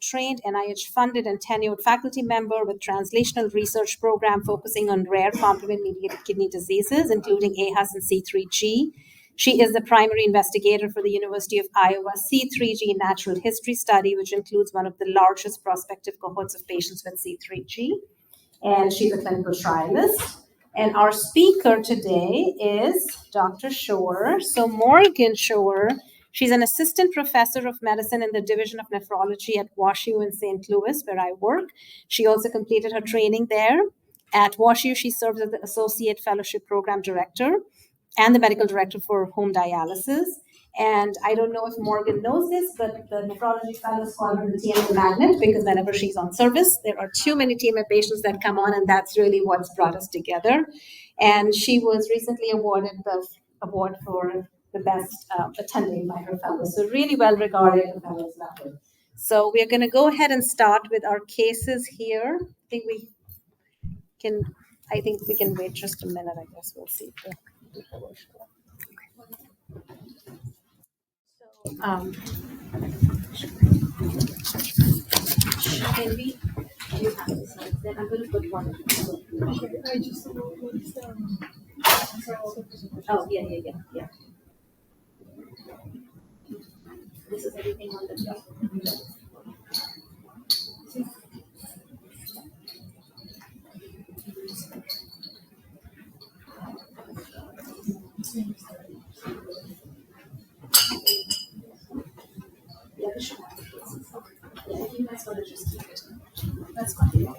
trained, NIH-funded, and tenured faculty member with translational research program focusing on rare complement-mediated kidney diseases, including aHUS and C3G. She is the primary investigator for the University of Iowa C3G Natural History Study, which includes one of the largest prospective cohorts of patients with C3G. And she's a clinical trialist. And our speaker today is Dr. Schoer. So Morgan Schoer, she's an assistant professor of medicine in the Division of Nephrology at WashU in St. Louis, where I work. She also completed her training there. At WashU, she serves as the Associate Fellowship Program Director and the Medical Director for Home Dialysis. And I don't know if Morgan knows this, but the nephrology fellows call her the TMA magnet, because whenever she's on service, there are too many TMA patients that come on, and that's really what's brought us together. And she was recently awarded the award for the best attending by her fellows. So really well regarded at the fellows level. So we're going to go ahead and start with our cases here. I think we can wait just a minute. I guess we'll see. Can we? You have the slides. Then I'm going to put one. I just oh yeah. This is everything on the top. That's fine.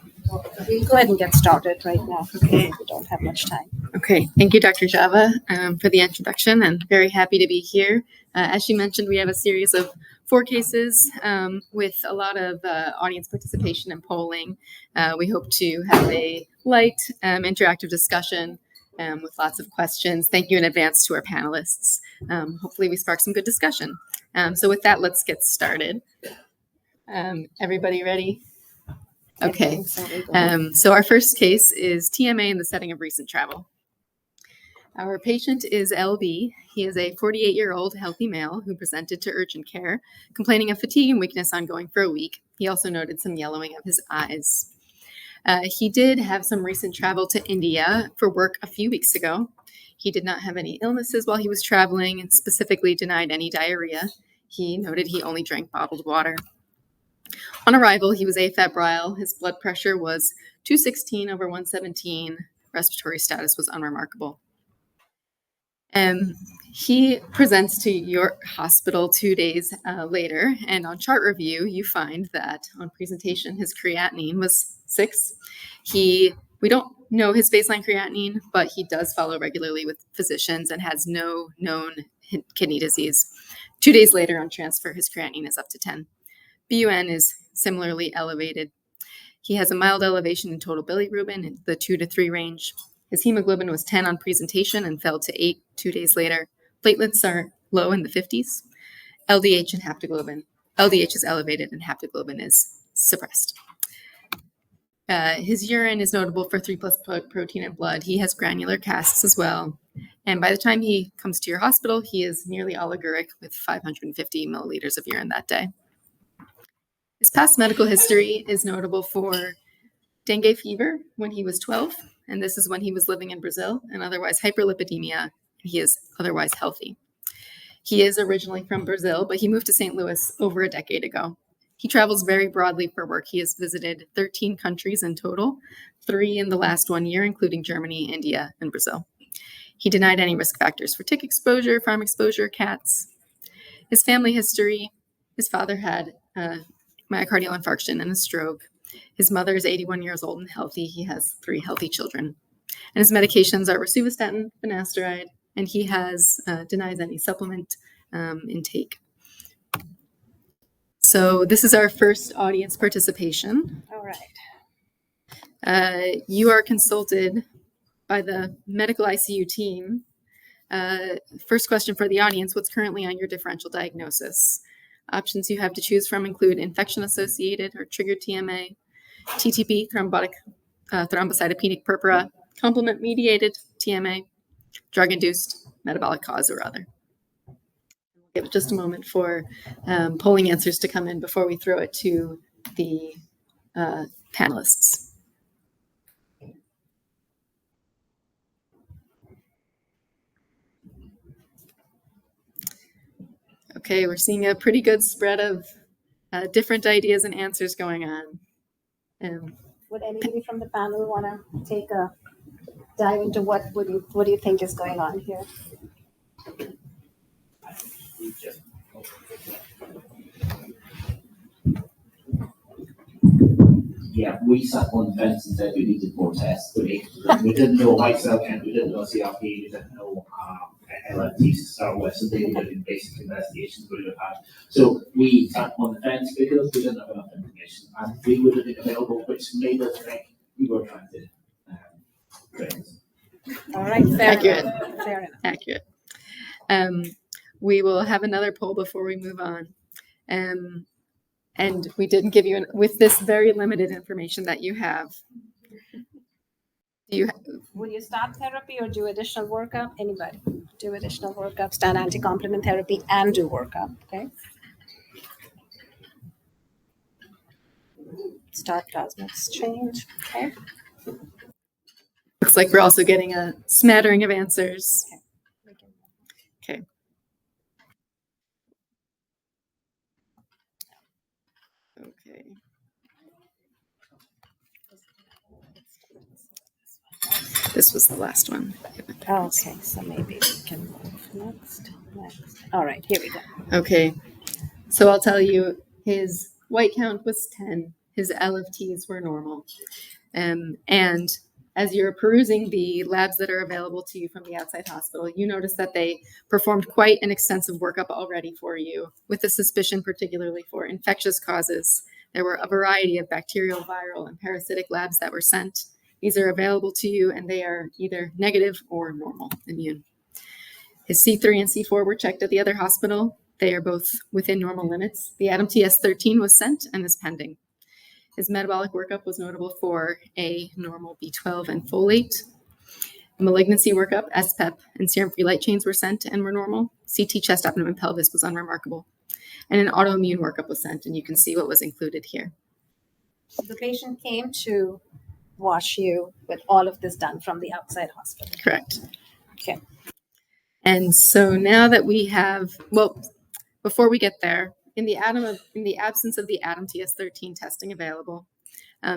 We'll go ahead and get started right now. Okay. We don't have much time. Okay. Thank you, Dr. Java, for the introduction, and very happy to be here. As she mentioned, we have a series of 4 cases with a lot of audience participation and polling. We hope to have a light, interactive discussion with lots of questions. Thank you in advance to our panelists. Hopefully we spark some good discussion. So with that, let's get started. Everybody ready? Okay. So our first case is TMA in the setting of recent travel. Our patient is LB. He is a 48-year-old healthy male who presented to urgent care, complaining of fatigue and weakness ongoing for a week. He also noted some yellowing of his eyes. He did have some recent travel to India for work a few weeks ago. He did not have any illnesses while he was traveling and specifically denied any diarrhea. He noted he only drank bottled water. On arrival, he was afebrile. His blood pressure was 216/117. Respiratory status was unremarkable. He presents to your hospital 2 days later, and on chart review, you find that on presentation, his creatinine was 6. We don't know his baseline creatinine, but he does follow regularly with physicians and has no known kidney disease. 2 days later on transfer, his creatinine is up to 10. BUN is similarly elevated. He has a mild elevation in total bilirubin in the 2 to 3 range. His hemoglobin was 10 on presentation and fell to 8 2 days later. Platelets are low in the 50s. LDH and haptoglobin. LDH is elevated and haptoglobin is suppressed. His urine is notable for 3+ protein in blood. He has granular casts as well. And by the time he comes to your hospital, he is nearly oliguric with 550 milliliters of urine that day. His past medical history is notable for dengue fever when he was 12, and this is when he was living in Brazil, and otherwise hyperlipidemia. He is otherwise healthy. He is originally from Brazil, but he moved to St. Louis over a decade ago. He travels very broadly for work. He has visited 13 countries in total, 3 in the last 1 year, including Germany, India, and Brazil. He denied any risk factors for tick exposure, farm exposure, cats. His family history, his father had myocardial infarction and a stroke. His mother is 81 years old and healthy. He has 3 healthy children. And his medications are rosuvastatin, finasteride, and he denies any supplement intake. So this is our first audience participation. All right. You are consulted by the medical ICU team. First question for the audience, what's currently on your differential diagnosis? Options you have to choose from include infection-associated or triggered TMA, TTP, thrombocytopenic purpura, complement-mediated TMA, drug-induced, metabolic cause, or other. We'll give it just a moment for polling answers to come in before we throw it to the panelists. Okay, we're seeing a pretty good spread of different ideas and answers going on. Would anybody from the panel want to take a dive into what do you think is going on here? Yeah, we sat on the fence and said we needed more tests. We didn't know white cell count, we didn't know CRP, we didn't know LFTs to start with, so they would have been basic investigations we would have had. So we sat on the fence because we didn't have enough information, and we would have been available, which made us think we were trying to train. All right, Accurate. Fair enough. Accurate. We will have another poll before we move on. And we didn't give you, with this very limited information that you have. Will you start therapy or do additional workup? Anybody? Do additional workup, start anti-complement therapy and do workup, okay? Start plasma exchange, okay? Looks like we're also getting a smattering of answers. Okay. Okay. This was the last one. Okay, so maybe we can move next. All right, here we go. Okay, so I'll tell you, his white count was 10. His LFTs were normal. And as you're perusing the labs that are available to you from the outside hospital, you notice that they performed quite an extensive workup already for you, with a suspicion particularly for infectious causes. There were a variety of bacterial, viral, and parasitic labs that were sent. These are available to you, and they are either negative or normal immune. His C3 and C4 were checked at the other hospital. They are both within normal limits. The Atom TS13 was sent and is pending. His metabolic workup was notable for a normal B12 and folate. A malignancy workup, SPEP, and serum free light chains were sent and were normal. CT chest, abdomen, and pelvis was unremarkable. And an autoimmune workup was sent, and you can see what was included here. So the patient came to wash you with all of this done from the outside hospital. Correct. Okay. And so now that we have, well, before we get there, in the absence of the Atom TS13 testing available,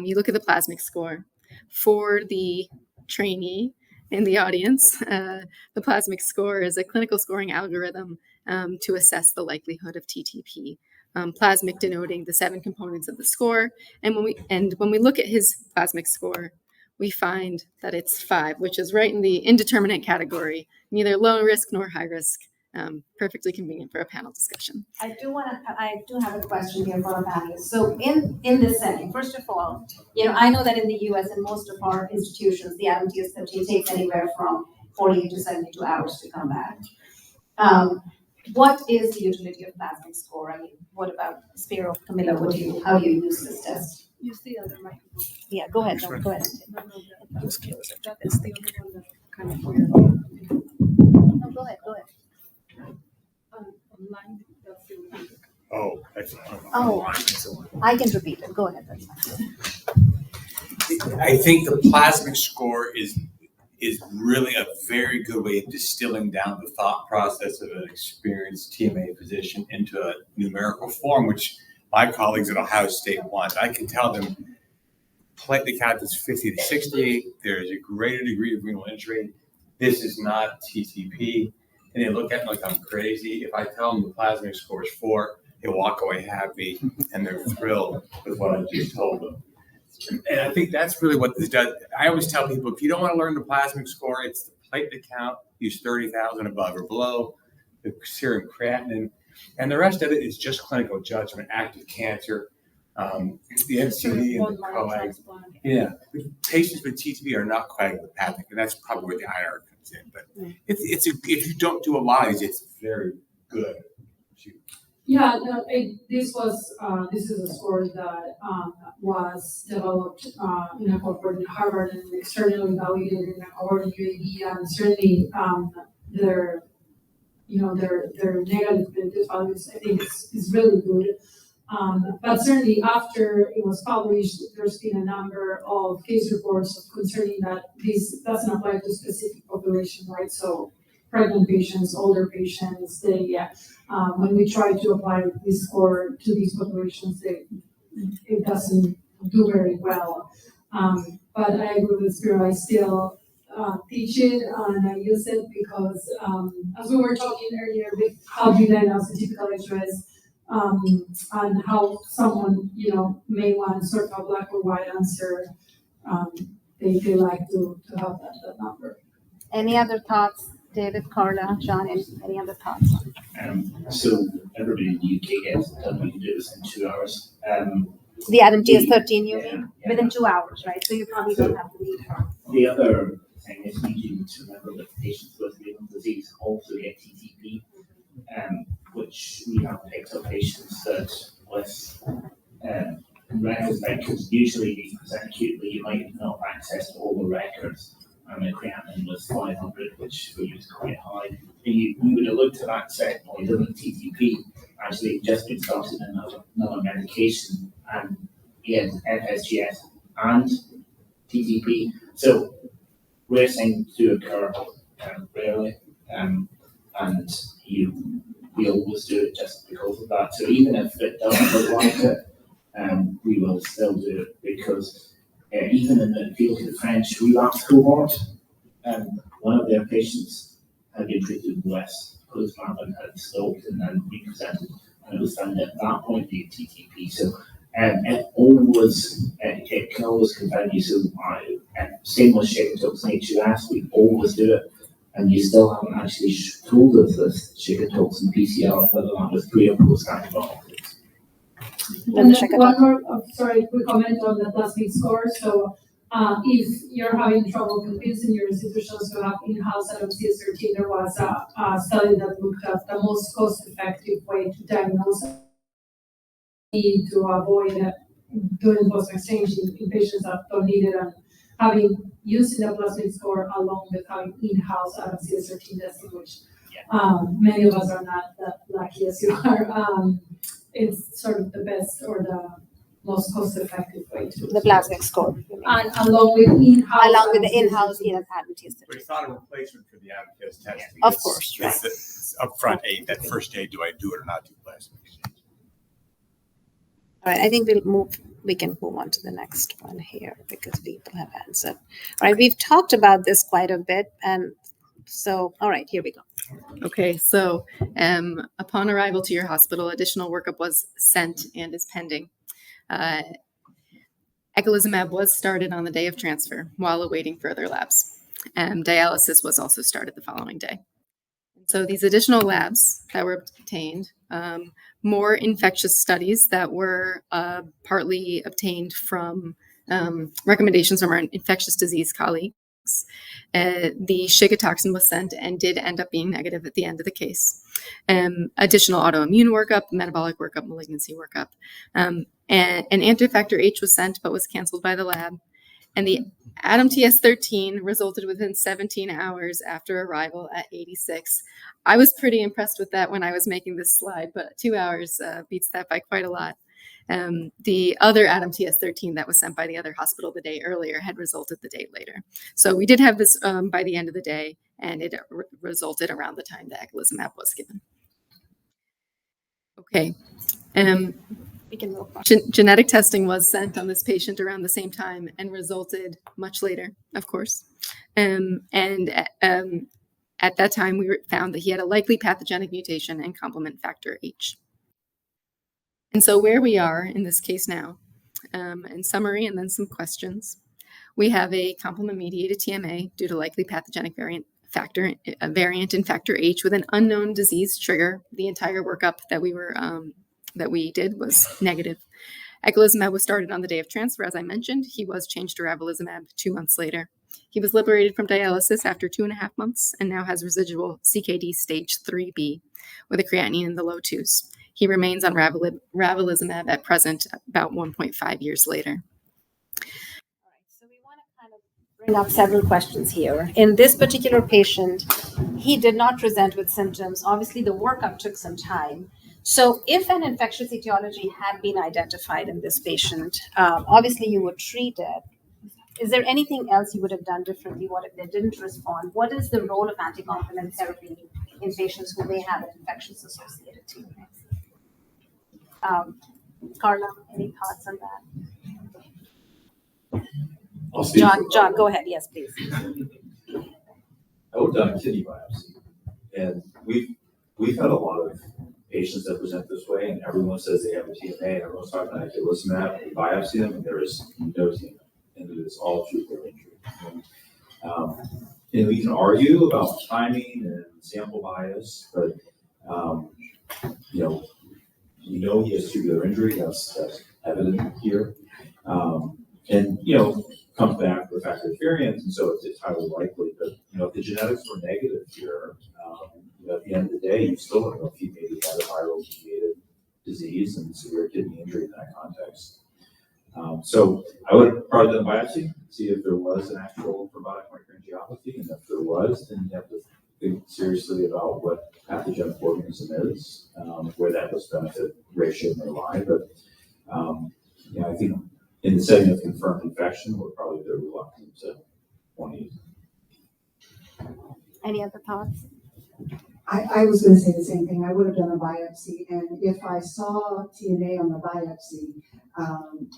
you look at the plasmic score. For the trainee in the audience, the plasmic score is a clinical scoring algorithm to assess the likelihood of TTP. Plasmic denoting the 7 components of the score, and when we look at his plasmic score, we find that it's 5, which is right in the indeterminate category, neither low risk nor high risk. Perfectly convenient for a panel discussion. I do have a question here for our panelists. So in this setting, first of all, I know that in the US and most of our institutions, the Atom TS13 takes anywhere from 48 to 72 hours to come back. What is the utility of plasmic score? I mean, what about Spero, Camila? How do you use this test? Use the other microphone. Yeah, go ahead. Go ahead. Just close it. That is the only one that kind of weird. No, go ahead. Online, that's the only. Oh, excellent. Oh, I can repeat it. Go ahead. That's fine. I think the plasmic score is really a very good way of distilling down the thought process of an experienced TMA physician into a numerical form, which my colleagues at Ohio State want. I can tell them platelet count is 50 to 60. There's a greater degree of renal injury. This is not TTP. And they look at me like I'm crazy. If I tell them the plasmic score is 4, they walk away happy and they're thrilled with what I just told them. And I think that's really what this does. I always tell people, if you don't want to learn the plasmic score, it's the platelet count, use 30,000 above or below, the serum creatinine, and the rest of it is just clinical judgment, active cancer, the NCD and the coag. Yeah, patients with TTP are not coagulopathic, and that's probably where the IR comes in. But if you don't do a lot of these, it's very good. Yeah, no, this is a score that was developed in a cohort in Harvard and externally validated in a cohort in UAB, and certainly their negative predictive values, I think, is really good. But certainly after it was published, there's been a number of case reports concerning that this doesn't apply to specific population, right? So pregnant patients, older patients, when we try to apply this score to these populations, it doesn't do very well. But I agree with Spero, I still teach it and I use it because as we were talking earlier, with how do you diagnose a typical HOS, and how someone, may want sort of a black or white answer, they like to have that number. Any other thoughts, David, Carla, John, any other thoughts? So everybody in the UK gets it done. We can do this in 2 hours. The ADAMTS 13, you Yeah, mean? yeah. Within 2 hours, right? So you probably don't have to leave her. The other thing is we need to remember that patients with renal disease also get TTP, which we have picked up patients that with records because usually these present acutely, you might not have access to all the records. And the creatinine was 500, which for you is quite high. And you would have looked at that and said, well, he doesn't have TTP. Actually, just been started another medication, and he had FSGS and TTP. So racing to occur rarely, and we always do it just because of that. So even if it doesn't look like it, we will still do it because even if you look at the French relapse cohort, one of their patients had been treated with clozapam and had stopped and then represented, and it was found at that point the TTP. So it can always confound you. So same with shaker toxin HUS, we always do it, and you still haven't actually told us this shaker toxin PCR whether that was pre or post antibiotics. And then one more, quick comment on the plasmid score. So if you're having trouble convincing your institutions to have in-house Masias 13, there was a study that looked at the most cost-effective way to diagnose to avoid doing plasma exchange in patients that don't need it, and using the plasmid score along with having in-house Masias 13 testing, which many of us are not that lucky as you are. It's sort of the best or the most cost-effective way to The plasmic score. And along with in-house. Along with the in-house ADAMTS. But it's not a replacement for the ADAMTS testing. Of course, right. It's upfront aid, that first aid, do I do it or not do plasma exchange? All right, I think we can move on to the next one here because people have answered. All right, we've talked about this quite a bit, and so, all right, here we go. Okay, so upon arrival to your hospital, additional workup was sent and is pending. Eculizumab was started on the day of transfer while awaiting further labs. Dialysis was also started the following day. So these additional labs that were obtained, more infectious studies that were partly obtained from recommendations from our infectious disease colleagues. The Shiga toxin was sent and did end up being negative at the end of the case. Additional autoimmune workup, metabolic workup, malignancy workup. And an anti-factor H was sent but was canceled by the lab. And the ADAMTS 13 resulted within 17 hours after arrival at 86. I was pretty impressed with that when I was making this slide, but 2 hours beats that by quite a lot. The other ADAMTS 13 that was sent by the other hospital the day earlier had resulted the day later. So we did have this by the end of the day, and it resulted around the time the eculizumab was given. Okay. We can move on. Genetic testing was sent on this patient around the same time and resulted much later, of course. At that time, we found that he had a likely pathogenic mutation in complement factor H. And so where we are in this case now, in summary and then some questions, we have a complement-mediated TMA due to likely pathogenic variant in factor H with an unknown disease trigger. The entire workup that we did was negative. Eculizumab was started on the day of transfer, as I mentioned. He was changed to ravulizumab 2 months later. He was liberated from dialysis after 2.5 months and now has residual CKD stage 3B with a creatinine in the low 2s. He remains on ravulizumab at present, about 1.5 years later. All right, so we want to kind of bring up several questions here. In this particular patient, he did not present with symptoms. Obviously, the workup took some time. So if an infectious etiology had been identified in this patient, obviously you would treat it. Is there anything else you would have done differently? What if they didn't respond? What is the role of anticomplement therapy in patients who may have an infectious associated TMA? Carla, any thoughts on that? I'll speak for John, go ahead. Yes, please. I would have done a kidney biopsy, and we've had a lot of patients that present this way, and everyone says they have a TMA. Everyone's talking about eculizumab. We biopsy them, and there is no TMA, and it is all true for injury. And we can argue about timing and sample bias, but we know he has tubular injury. That's evident here, and comes back with factor variants, and so it's highly likely. But if the genetics were negative here, at the end of the day, you still don't know if he maybe had a viral-mediated disease and severe kidney injury in that context. So I would have probably done a biopsy, see if there was an actual thrombotic microangiopathy, and if there was, then you have to think seriously about what pathogenic organism is, where that risk-benefit ratio may lie. But I think in the setting of confirmed infection, we're probably very reluctant to want to use it. Any other thoughts? I was going to say the same thing. I would have done a biopsy, and if I saw TMA on the biopsy,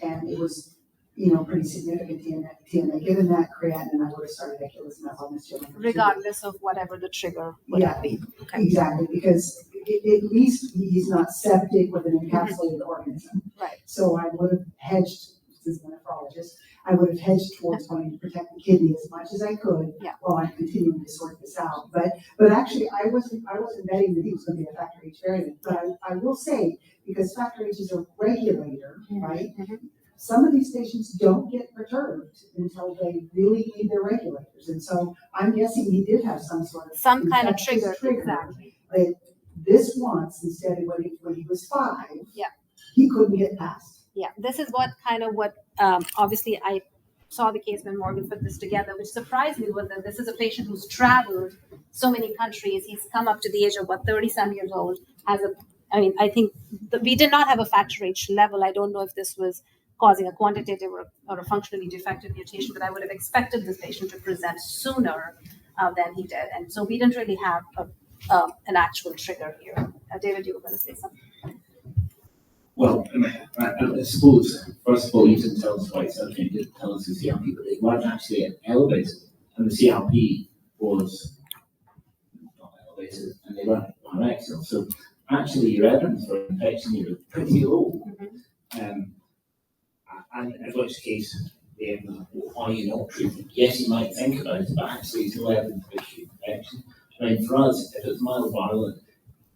and it was, pretty significant TMA, given that creatinine, I would have started eculizumab on this gentleman. Regardless of whatever the trigger would have been. Okay. Exactly, because at least he's not septic with an encapsulated organism. Right. So I would have hedged, as a nephrologist, I would have hedged towards wanting to protect the kidney as much as I could while I'm continuing to sort this out. But actually, I wasn't betting that he was going to be a factor H variant. But I will say, because factor H is a regulator, right? Mm-hmm. Some of these patients don't get perturbed until they really need their regulators, and so I'm guessing he did have some kind of trigger. Exactly. But this once, instead of when he was 5, he couldn't get past. Yeah, this is what obviously I saw the case when Morgan put this together, which surprised me was that this is a patient who's traveled so many countries. He's come up to the age of 30-some years old. I think we did not have a factor H level. I don't know if this was causing a quantitative or a functionally defective mutation, but I would have expected this patient to present sooner than he did. And so we didn't really have an actual trigger here. David, you were going to say something? Well, I suppose, first of all, you didn't tell us white cell count, you didn't tell us the CRP, but they weren't actually elevated. And the CRP was not elevated, and they weren't anorexic. So actually, your evidence for infection here is pretty low. Mm-hmm. And in which case, why are you not treating? Yes, you might think about it, but actually, there's no evidence of acute infection. For us, if it's mild viral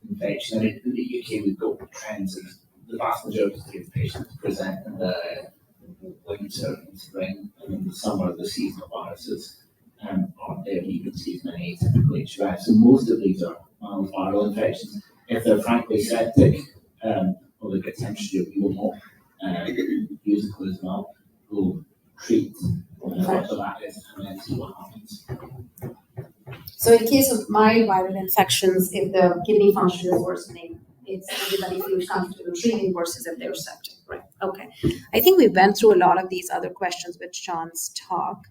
infection, and in the UK, we've got trends of the vast majority of patients present in the winter and spring, and in the summer, the seasonal viruses aren't there. You can see as many atypical HUI. So most of these are mild viral infections. If they're frankly septic, or they get temperature, we will not use eculizumab. We'll treat whatever that is and then see what happens. So in case of mild viral infections, if the kidney function is worsening, everybody feels comfortable treating versus if they're septic, right? Okay. I think we went through a lot of these other questions with John's talk.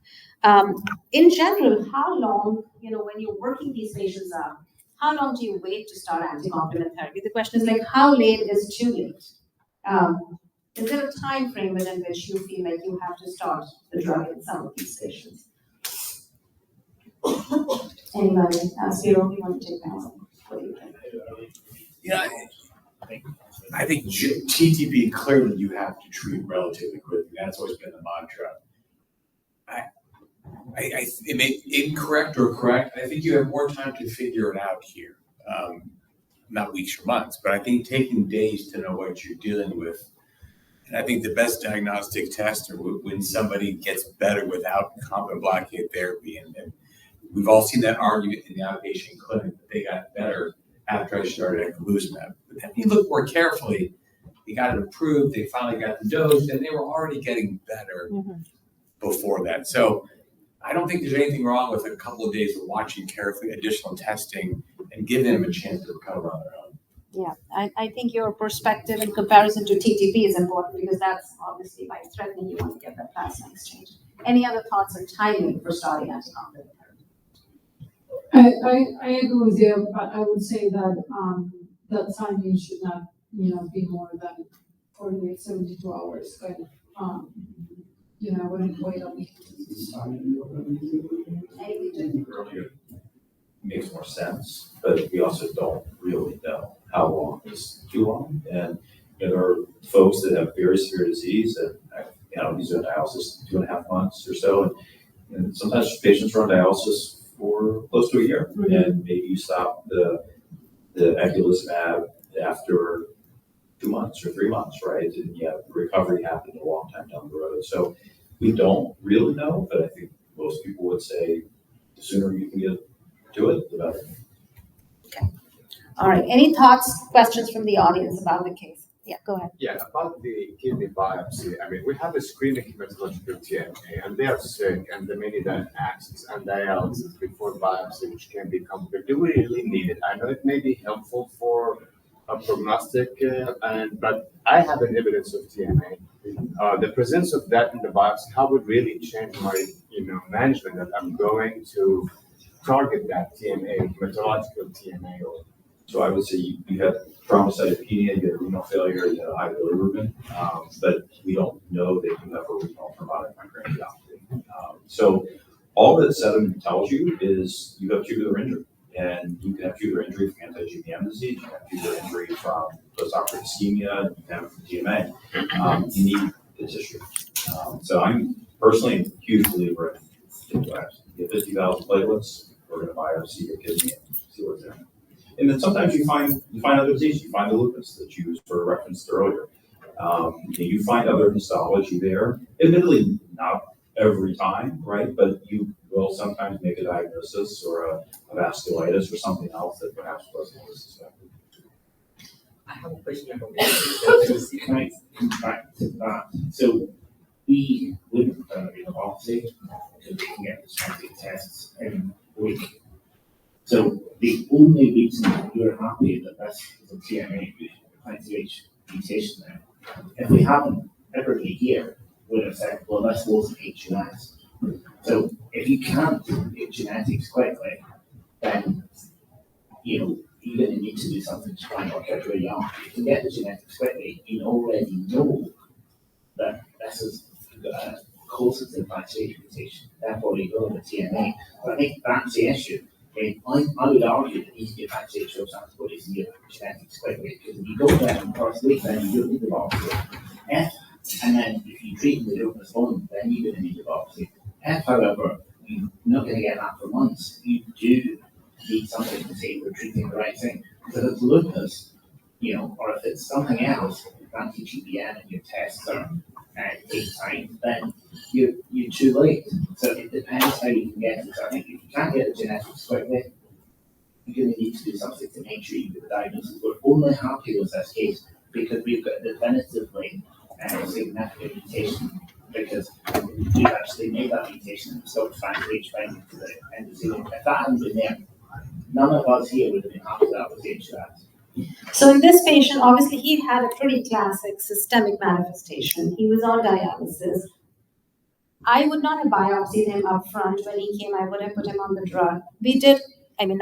In general, how long, when you're working these patients up, how long do you wait to start anticomplement therapy? The question is how late is too late? Is there a time frame within which you feel like you have to start the drug in some of these patients? Anybody? Spero, you want to take that one? What do you think? Yeah, I think TTP, clearly you have to treat relatively quickly. That's always been the mantra. It may incorrect or correct. I think you have more time to figure it out here. Not weeks or months, but I think taking days to know what you're dealing with. And I think the best diagnostic tests are when somebody gets better without complement blockade therapy. And we've all seen that argument in the outpatient clinic that they got better after I started eculizumab. But then you look more carefully, they got it approved, they finally got the dose, and they were already getting better before that. So I don't think there's anything wrong with a couple of days of watching carefully, additional testing, and giving them a chance to recover on their own. Yeah, I think your perspective in comparison to TTP is important because that's obviously life-threatening. You want to get that plasma exchange. Any other thoughts on timing for starting anticoagulant therapy? I agree with you, but I would say that, that timing should not, be more than 48, 72 hours, but, I wouldn't wait on it. Earlier makes more sense, but we also don't really know how long is too long. And there are folks that have very severe disease that these are dialysis 2.5 months or so, and sometimes patients are on dialysis for close to a year, and maybe you stop the eculizumab after 2 months or 3 months, right? And recovery happened a long time down the road. So we don't really know, but I think most people would say the sooner you can get to it, the better. Okay. All right. Any thoughts, questions from the audience about the case? Yeah, go ahead. Yeah, about the kidney biopsy. I mean, we have a screening hematological TMA, and they are sick, and they may need an access and dialysis before biopsy, which can be complicated. Do we really need it? I know it may be helpful for a prognostic, but I have an evidence of TMA. The presence of that in the biopsy, how would really change my, management that I'm going to target that TMA, hematological TMA. So I would say you have thrombocytopenia, you have renal failure, you have high bilirubin, but we don't know that you have a renal thrombotic microangiopathy. So all that sediment tells you is you have tubular injury, and you can have tubular injury from anti-GBM disease, you can have tubular injury from postoperative ischemia, you can have it from TMA. You need the tissue. So I'm personally a huge believer in kidney biopsy. You have 50,000 platelets, we're going to biopsy your kidney and see what's there. And then sometimes you find other disease. You find the lupus that you sort of referenced earlier. You find other histology there. Admittedly, not every time, right? But you will sometimes make a diagnosis or a vasculitis or something else that perhaps wasn't suspected. I have a question about this. Can I come back to that? So we wouldn't have done a renal biopsy because we can get the genetic tests in a week. So the only reason you're happy that this is a TMA mutation there, if we hadn't every year would have said, well, this wasn't genetics. So if you can't get genetics quickly, then you're going to need to do something to try and work out where you are. If you can get the genetics quickly, you already know that this is causative mutation. Therefore, you go with TMA. But I think that's the issue. I would argue that these get back to shows antibodies and get genetics quickly, because if you go there in the first week, then you don't need the biopsy. And then if you treat them, they don't respond, then you're going to need the biopsy. If, however, you're not going to get that for months, you do need something to say we're treating the right thing. Because if it's lupus, or if it's something else, anti-GBM and your tests are take time, then you're too late. So it depends how you can get it. So I think if you can't get the genetics quickly, you're going to need to do something to make sure you get the diagnosis. We're only happy with this case because we've got definitively significant mutation, because we've actually made that mutation and stopped translation binding to the endothelium. If that hadn't been there, none of us here would have been happy with that with HLS. So in this patient, obviously he had a pretty classic systemic manifestation. He was on dialysis. I would not have biopsied him up front when he came. I would have put him on the drug. We did, I know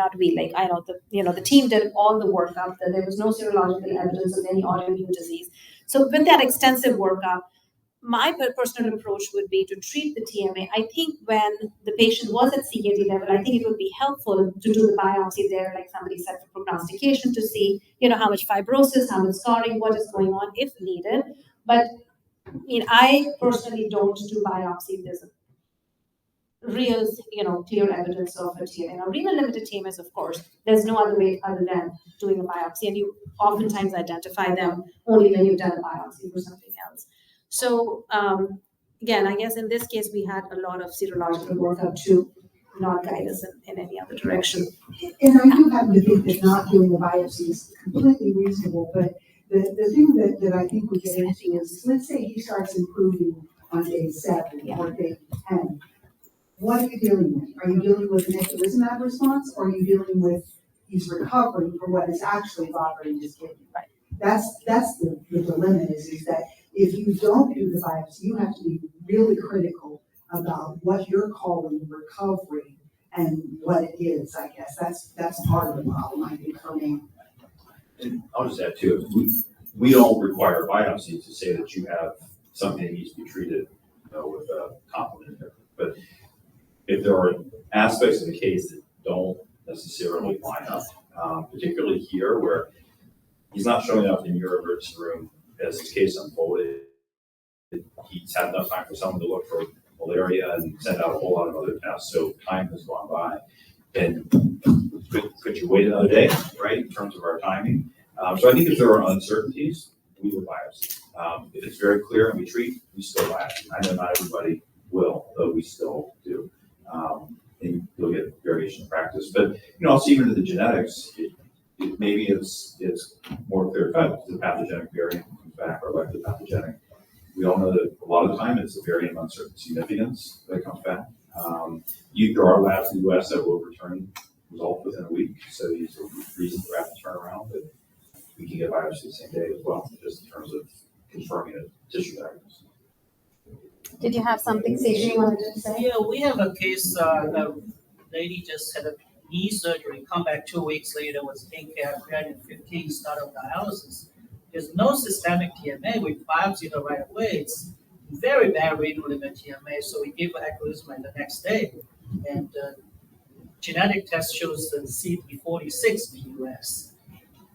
the team did all the workup, that there was no serological evidence of any autoimmune disease. So with that extensive workup, my personal approach would be to treat the TMA. I think when the patient was at CKD level, I think it would be helpful to do the biopsy there, like somebody said, for prognostication, to see, how much fibrosis, how much scarring, what is going on if needed. But I personally don't do biopsy. There's real, clear evidence of a TMA. Now, renal limited TMAs, of course, there's no other way other than doing a biopsy, and you oftentimes identify them only when you've done a biopsy for something else. So again, I guess in this case, we had a lot of serological workup to not guide us in any other direction. And I do happen to think that not doing a biopsy is completely reasonable, but the thing that I think we get into is, let's say he starts improving on day 7 or day 10. What are you dealing with? Are you dealing with an eculizumab response, or are you dealing with he's recovering from what is actually bothering his kidney. Right. That's the dilemma is that if you don't do the biopsy, you have to be really critical about what you're calling recovery and what it is, I guess. That's part of the problem, I think, for me. And I'll just add too, we don't require biopsy to say that you have something that needs to be treated, with a complement there. But if there are aspects of the case that don't necessarily line up, particularly here where he's not showing up in your emergency room as his case unfolded, he's had enough time for someone to look for malaria and send out a whole lot of other tests, so time has gone by. And could you wait another day, right, in terms of our timing? So I think if there are uncertainties, we would biopsy. If it's very clear and we treat, we still biopsy. I know not everybody will, though we still do. And you'll get variation in practice. But, also even to the genetics, maybe it's more clear cut. The pathogenic variant comes back or elective pathogenic. We all know that a lot of the time it's a variant of uncertain significance that comes back. There are labs in the US that will return results within a week, so these are reasonably rapid turnaround, but we can get biopsy the same day as well, just in terms of confirming a tissue diagnosis. Did you have something, Sage, you wanted to say? Yeah, we have a case, a lady just had a knee surgery, come back 2 weeks later, was taken care of, creatinine 15, start of dialysis. There's no systemic TMA, we biopsied her right away. It's very bad renal limit TMA, so we gave her eculizumab the next day. And genetic test shows the CD46 VUS.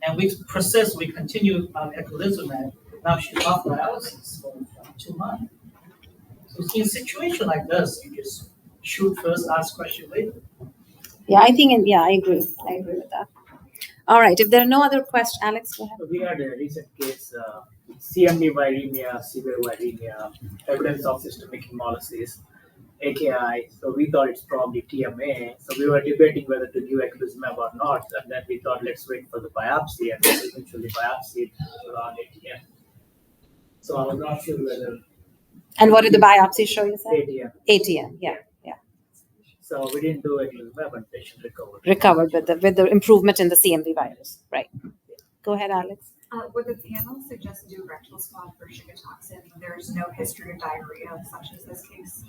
And we persist, we continue on eculizumab. Now she's off dialysis for 2 months. So in a situation like this, you just shoot first, ask question later. Yeah, I agree. I agree with that. All right, if there are no other questions, Alex, go ahead. So we had a recent case, CMV viremia, severe viremia, evidence of systemic hemolysis, AKI. So we thought it's probably TMA. So we were debating whether to give eculizumab or not. And then we thought, let's wait for the biopsy, and we eventually biopsied around ATM. So I was not sure whether. And what did the biopsy show, you said? ATM. ATM, yeah. So we didn't do eculizumab, and patient recovered. Recovered with the improvement in the CMV virus, right? Go ahead, Alex. Would the panel suggest do rectal swab for shigatoxin? There's no history of diarrhea, such as this case.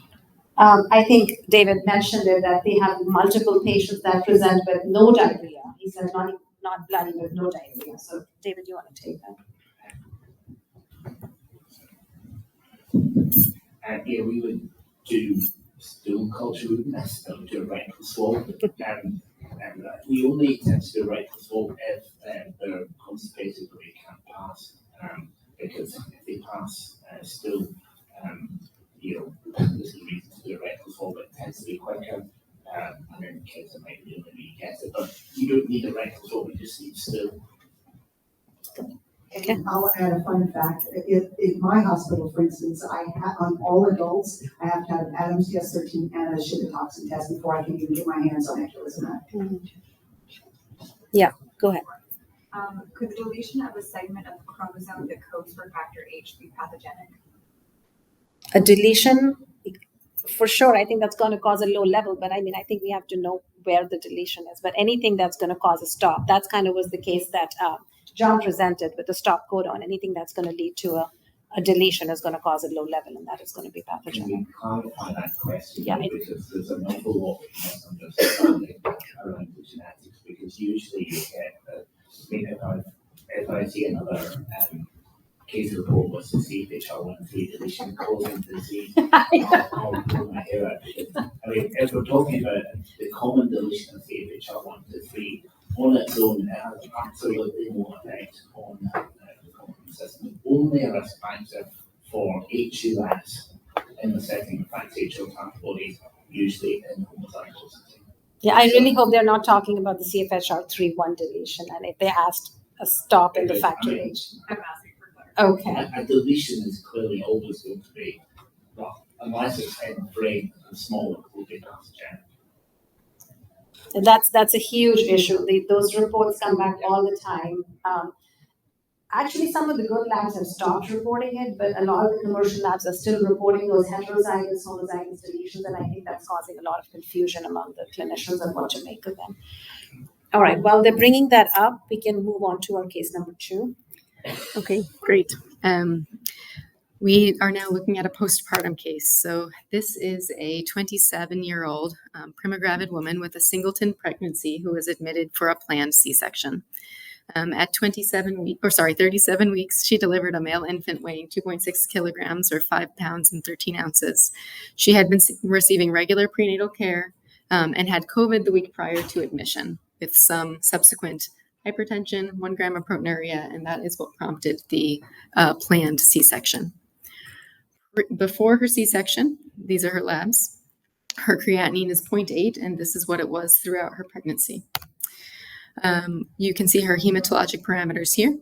I think David mentioned it, that they have multiple patients that present with no diarrhea. He said not bloody, but no diarrhea. So, David, you want to take that? Yeah, we would do stool culture, we wouldn't necessarily do a rectal swab. And we only tend to do a rectal swab if they're constipated or they can't pass. Because if they pass stool, there's a reason to do a rectal swab, but it tends to be quicker. And in kids, it might really get it. But you don't need a rectal swab, you just need stool. Okay. I'll add a fun fact. In my hospital, for instance, I have on all adults, I have to have an Adams CS13 and a shigatoxin test before I can even get my hands on eculizumab. Mm-hmm. Yeah, go ahead. Could the deletion of a segment of the chromosome that codes for factor H be pathogenic? A deletion, for sure, I think that's going to cause a low level, but I think we have to know where the deletion is. But anything that's going to cause a stop, that's kind of was the case that John presented with the stop codon. Anything that's going to lead to a deletion is going to cause a low level, and that is going to be pathogenic. Can we clarify that question? Yeah, because there's an awful lot of misunderstanding around the genetics, because usually you get, if I see another case report was the CHR1 deletion causing disease, I'll pull my hair out. If we're talking about the common deletion of CHR1 to 3, on its own, it has absolutely no effect on the common system. Only a risk factor for HUS in the setting of factor HO antibodies, usually in homozygosity. Yeah, I really hope they're not talking about the CFHR3-1 deletion, and if they asked a stop in the factor H. I'm asking for clarity. Okay. A deletion is clearly always going to be, well, unless it's in brain and smaller, will be pathogenic. And that's a huge issue. Those reports come back all the time. Actually, some of the good labs have stopped reporting it, but a lot of the commercial labs are still reporting those heterozygous, homozygous deletions, and I think that's causing a lot of confusion among the clinicians on what to make of them. All right, while they're bringing that up, we can move on to our case number 2. Okay, great. We are now looking at a postpartum case. So this is a 27-year-old primogravid woman with a singleton pregnancy who was admitted for a planned C-section. At 37 weeks, she delivered a male infant weighing 2.6 kilograms or 5 pounds and 13 ounces. She had been receiving regular prenatal care and had COVID the week prior to admission with some subsequent hypertension, 1 gram of proteinuria, and that is what prompted the planned C-section. Before her C-section, these are her labs. Her creatinine is 0.8, and this is what it was throughout her pregnancy. You can see her hematologic parameters here.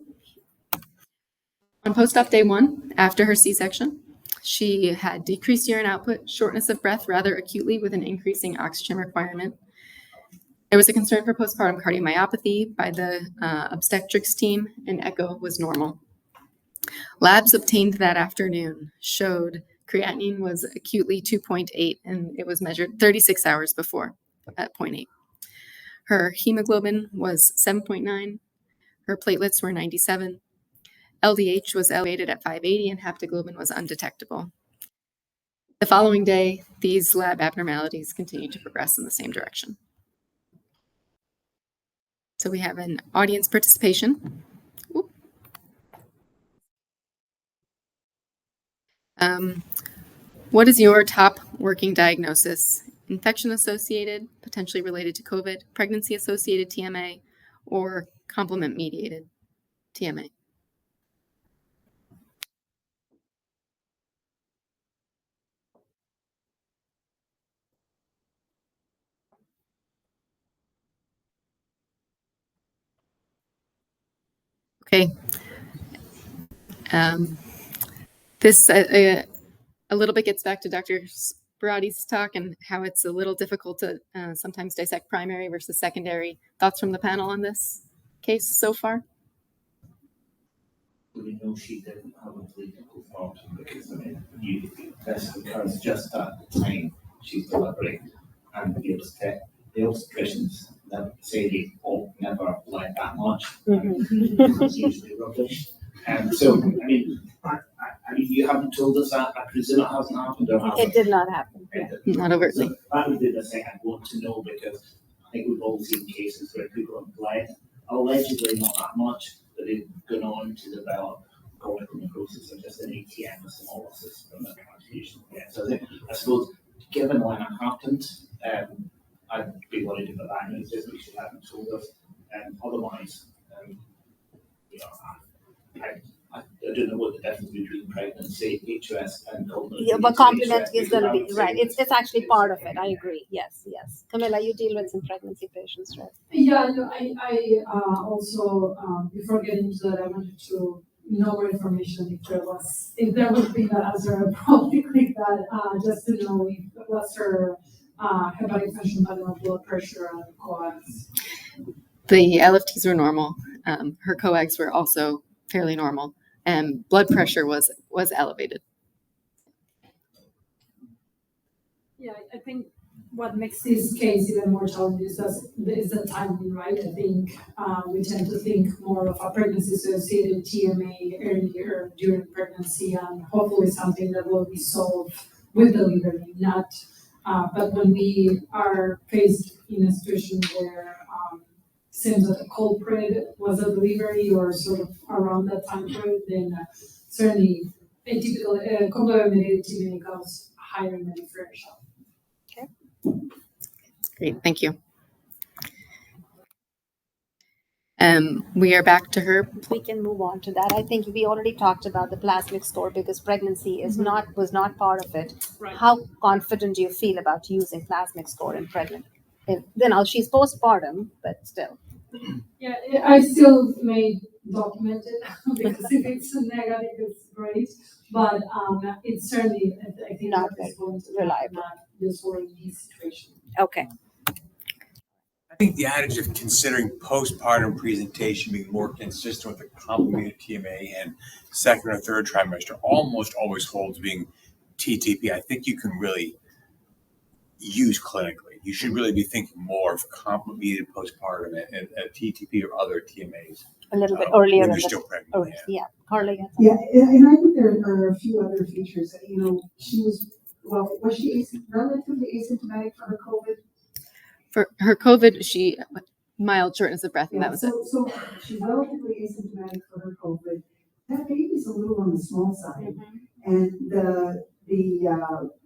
On post-op day 1, after her C-section, she had decreased urine output, shortness of breath rather acutely with an increasing oxygen requirement. There was a concern for postpartum cardiomyopathy by the obstetrics team, and echo was normal. Labs obtained that afternoon showed creatinine was acutely 2.8, and it was measured 36 hours before at 0.8. Her hemoglobin was 7.9. Her platelets were 97. LDH was elevated at 580, and haptoglobin was undetectable. The following day, these lab abnormalities continued to progress in the same direction. So we have an audience participation. What is your top working diagnosis? Infection-associated, potentially related to COVID, pregnancy-associated TMA, or complement-mediated TMA? Okay. This a little bit gets back to Dr. Sperati's talk and how it's a little difficult to sometimes dissect primary versus secondary. Thoughts from the panel on this case so far? We know she didn't have a political thought because this occurs just at the time she's delivering, and the obstetricians that say they never bled that much. It's usually rubbish. So I mean, you haven't told us that. I presume it hasn't happened, or has It did not happen. Not overtly. So that would be the thing I'd want to know, because I think we've all seen cases where people have bled, allegedly not that much, but they've gone on to develop cortical necrosis or just an ATM with hemolysis from the transfusion. Yeah, so I suppose, given when it happened, I'd be worried about that. And it's just we should haven't told us. Otherwise, I don't know what the difference between pregnancy, HOS, and complement. Yeah, but complement is going to be right. It's actually part of it. I agree. Yes. Camila, you deal with some pregnancy patients, right? Yeah, no, I also before getting into that, I wanted to know more information if there would be that answer. I'd probably click that just to know what's her hepatic function, blood pressure, and coags. The LFTs were normal. Her coags were also fairly normal, and blood pressure was elevated. Yeah, I think what makes this case even more challenging is the timing, right? I think we tend to think more of a pregnancy-associated TMA earlier during pregnancy, and hopefully something that will be solved with delivery, not. But when we are faced in a situation where seems that the culprit was a delivery or sort of around that time frame, then certainly atypical complement-mediated TMA goes higher than differential. Okay. Great, thank you. We are back to her. We can move on to that. I think we already talked about the plasmic score because pregnancy was not part of it. Right. How confident do you feel about using plasmic score in pregnant? She's postpartum, but still. Yeah, I still may document it because if it's negative, it's great. But it's certainly, I think, not at this point, reliable. not useful in this situation. Okay. I think the adage of considering postpartum presentation being more consistent with the complemented TMA and second or third trimester almost always holds being TTP. I think you can really use clinically. You should really be thinking more of complement-mediated postpartum and TTP or other TMAs. A little bit earlier. When you're still pregnant. Oh, yeah. Carla, yes. Yeah, and I think there are a few other features. She was she relatively asymptomatic for her COVID? For her COVID, she mild shortness of breath, and that was it. So she's relatively asymptomatic for her COVID. That baby's a little on the small side, and the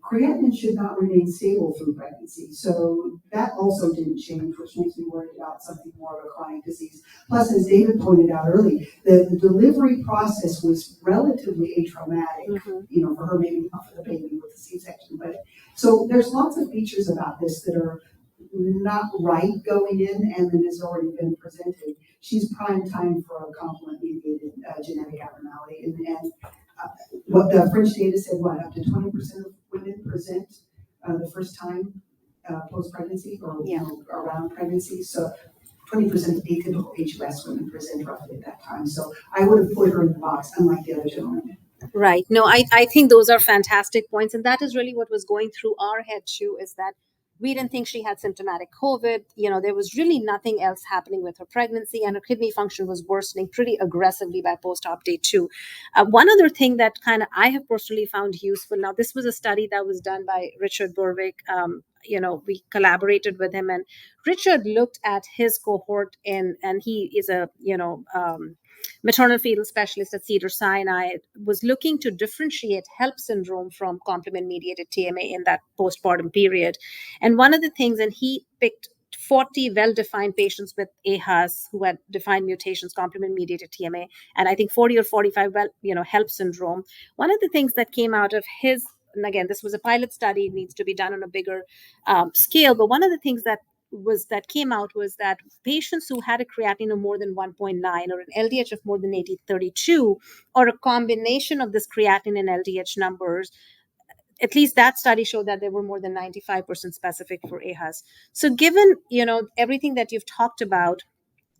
creatinine should not remain stable through pregnancy. So that also didn't change, which makes me worried about something more of a chronic disease. Plus, as David pointed out early, the delivery process was relatively atraumatic, for her, maybe not for the baby with the C-section. But so there's lots of features about this that are not right going in, and that has already been presented. She's prime time for a complement-mediated genetic abnormality, and what the French data said, up to 20% of women present the first time post-pregnancy or around pregnancy. So 20% of atypical HUS women present roughly at that time. So I would have put her in the box, unlike the other gentlemen. Right. No, I think those are fantastic points. And that is really what was going through our head too, is that we didn't think she had symptomatic COVID. There was really nothing else happening with her pregnancy, and her kidney function was worsening pretty aggressively by post-op day 2. One other thing that I have personally found useful. Now, this was a study that was done by Richard Berwick. We collaborated with him, and Richard looked at his cohort, and he is a, maternal fetal specialist at Cedars-Sinai, was looking to differentiate HELP syndrome from complement-mediated TMA in that postpartum period. And one of the things, and he picked 40 well-defined patients with AHAS who had defined mutations, complement-mediated TMA, and I think 40 or 45 HELP syndrome. One of the things that came out of his, and again, this was a pilot study, it needs to be done on a bigger scale, but one of the things that came out was that patients who had a creatinine of more than 1.9 or an LDH of more than 80/32, or a combination of this creatinine and LDH numbers, at least that study showed that they were more than 95% specific for AHAS. So given, everything that you've talked about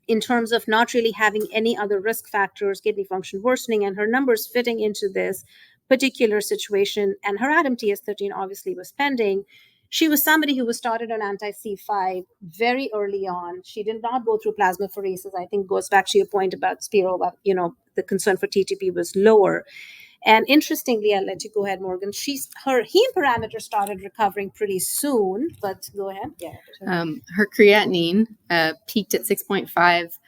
in terms of not really having any other risk factors, kidney function worsening, and her numbers fitting into this particular situation, and her ADAM TS13 obviously was pending, she was somebody who was started on anti-C5 very early on. She did not go through plasmapheresis. I think goes back to your point about Spero, about, the concern for TTP was lower. And interestingly, I'll let you go ahead, Morgan. Her heme parameter started recovering pretty soon, but go ahead. Yeah. Her creatinine peaked at 6.5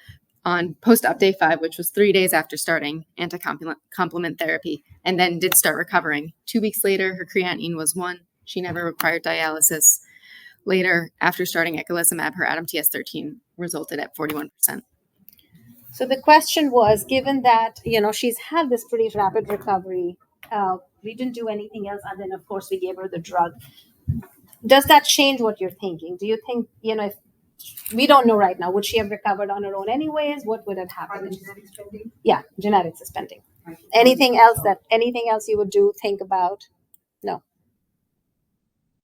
on post-op day 5, which was 3 days after starting anti-complement therapy, and then did start recovering. 2 weeks later, her creatinine was 1. She never required dialysis. Later, after starting eculizumab, her ADAM TS13 resulted at 41%. So the question was, given that, she's had this pretty rapid recovery, we didn't do anything else, and then, of course, we gave her the drug. Does that change what you're thinking? Do you think, if we don't know right now, would she have recovered on her own anyways? What would have happened? Are the genetics pending? Yeah, genetics is pending. Anything else you would think about? No.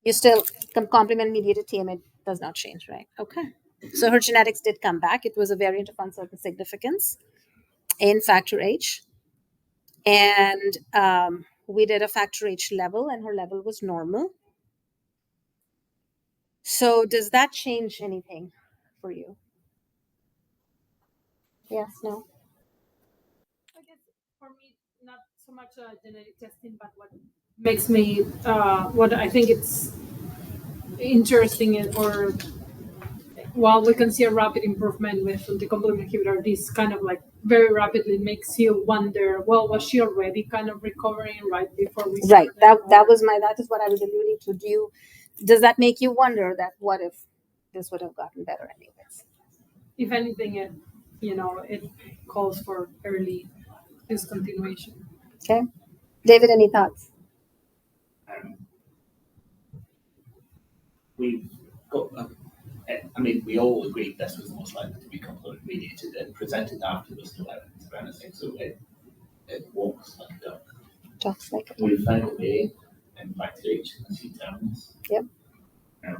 You still, complement-mediated TMA does not change, right? Okay. So her genetics did come back. It was a variant of uncertain significance in factor H. And we did a factor H level, and her level was normal. So does that change anything for you? Yes, no? I guess for me, not so much genetic testing, but what makes me, what I think it's interesting while we can see a rapid improvement with the complement inhibitor, this kind of very rapidly makes you wonder, was she already kind of recovering right before we started? Right. That is what I was alluding to. Does that make you wonder that what if this would have gotten better anyways? If anything, it calls for early discontinuation. Okay. David, any thoughts? We've got, we all agreed this was most likely to be complement mediated and presented after there was no evidence of anything, so it walks like a duck. Talks like a duck. We found a way in factor H in the C-terms,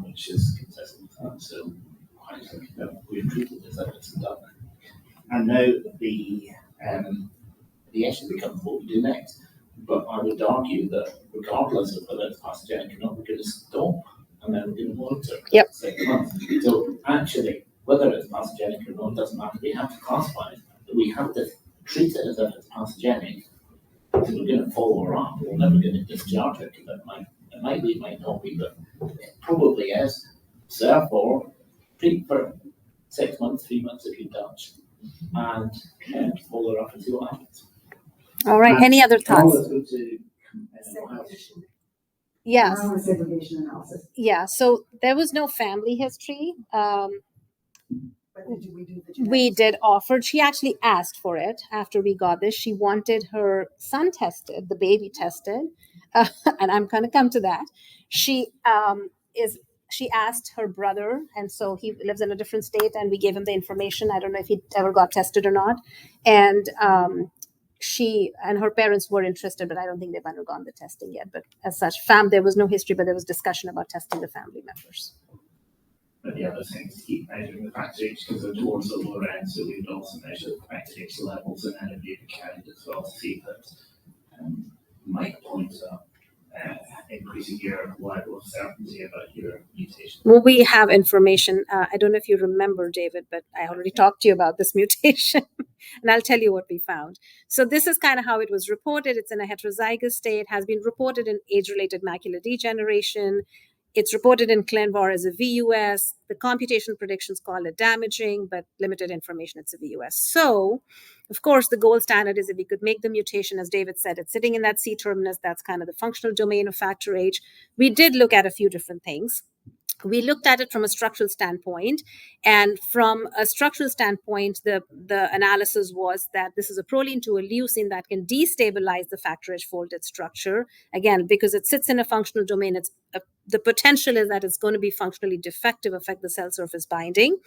which is consistent with that, so I think we've treated this evidence of duck. And now the issue becomes what we do next. But I would argue that regardless of whether it's pathogenic or not, we're going to stop and then we didn't monitor Yep. 6 months. So actually, whether it's pathogenic or not doesn't matter. We have to classify it. We have to treat it as if it's pathogenic. Because we're going to follow around. We're never going to discharge it because it might be, it might not be, but it probably is. So therefore, treat for 6 months, 3 months if you touch, and follow it up and see what happens. All right. Any other thoughts? Let's go to Yes. Segregation analysis. Yeah. So there was no family history. But did we do the genetics? We did offer. She actually asked for it after we got this. She wanted her son tested, the baby tested, and I'm going to come to that. She asked her brother, and so he lives in a different state, and we gave him the information. I don't know if he ever got tested or not, and she and her parents were interested, but I don't think they've undergone the testing yet. But as such, there was no history, but there was discussion about testing the family members. But the other thing is to keep measuring the factor H because they're towards the lower end, so we would also measure the factor H levels and then it'd be carried as well to see if it might point to increasing your level of certainty about your mutation. Well, we have information. I don't know if you remember, David, but I already talked to you about this mutation, and I'll tell you what we found. So this is kind of how it was reported. It's in a heterozygous state, has been reported in age-related macular degeneration. It's reported in ClinVar as a VUS. The computation predictions call it damaging, but limited information, it's a VUS. So, of course, the gold standard is if we could make the mutation, as David said, it's sitting in that C terminus, that's kind of the functional domain of factor H. We did look at a few different things. We looked at it from a structural standpoint, and from a structural standpoint, the analysis was that this is a proline to a leucine that can destabilize the factor H folded structure. Again, because it sits in a functional domain, the potential is that it's going to be functionally defective, affect the cell surface binding.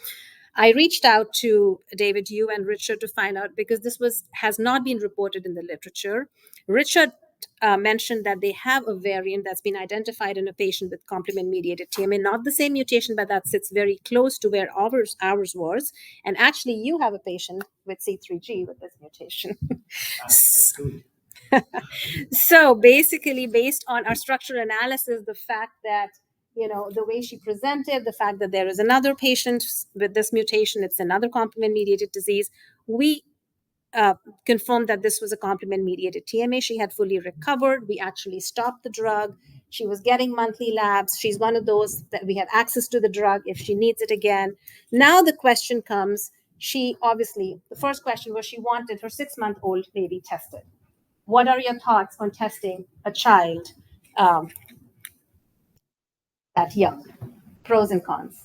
I reached out to David, you and Richard to find out because this has not been reported in the literature. Richard mentioned that they have a variant that's been identified in a patient with complement-mediated TMA, not the same mutation, but that sits very close to where ours was. And actually, you have a patient with C3G with this mutation. So basically, based on our structural analysis, the fact that, the way she presented, the fact that there is another patient with this mutation, it's another complement-mediated disease, we confirmed that this was a complement-mediated TMA. She had fully recovered. We actually stopped the drug. She was getting monthly labs. She's one of those that we have access to the drug if she needs it again. Now the question comes, the first question was she wanted her 6-month-old baby tested. What are your thoughts on testing a child that young? Pros and cons.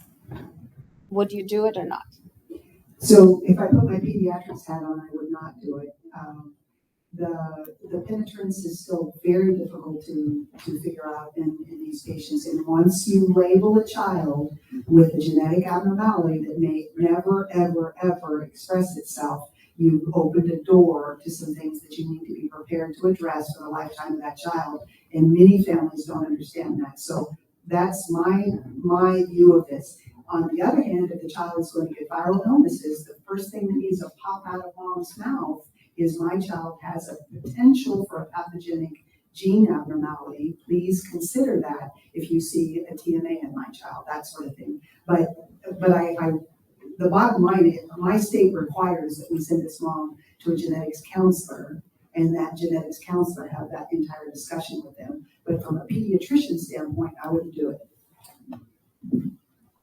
Would you do it or not? So if I put my pediatrics hat on, I would not do it. The penetrance is still very difficult to figure out in these patients. And once you label a child with a genetic abnormality that may never, ever, ever express itself, you've opened a door to some things that you need to be prepared to address for the lifetime of that child. And many families don't understand that. So that's my view of this. On the other hand, if the child is going to get viral illnesses, the first thing that needs to pop out of mom's mouth is my child has a potential for a pathogenic gene abnormality. Please consider that if you see a TMA in my child, that sort of thing. But the bottom line is my state requires that we send this mom to a genetics counselor, and that genetics counselor have that entire discussion with them. But from a pediatrician standpoint, I wouldn't do it.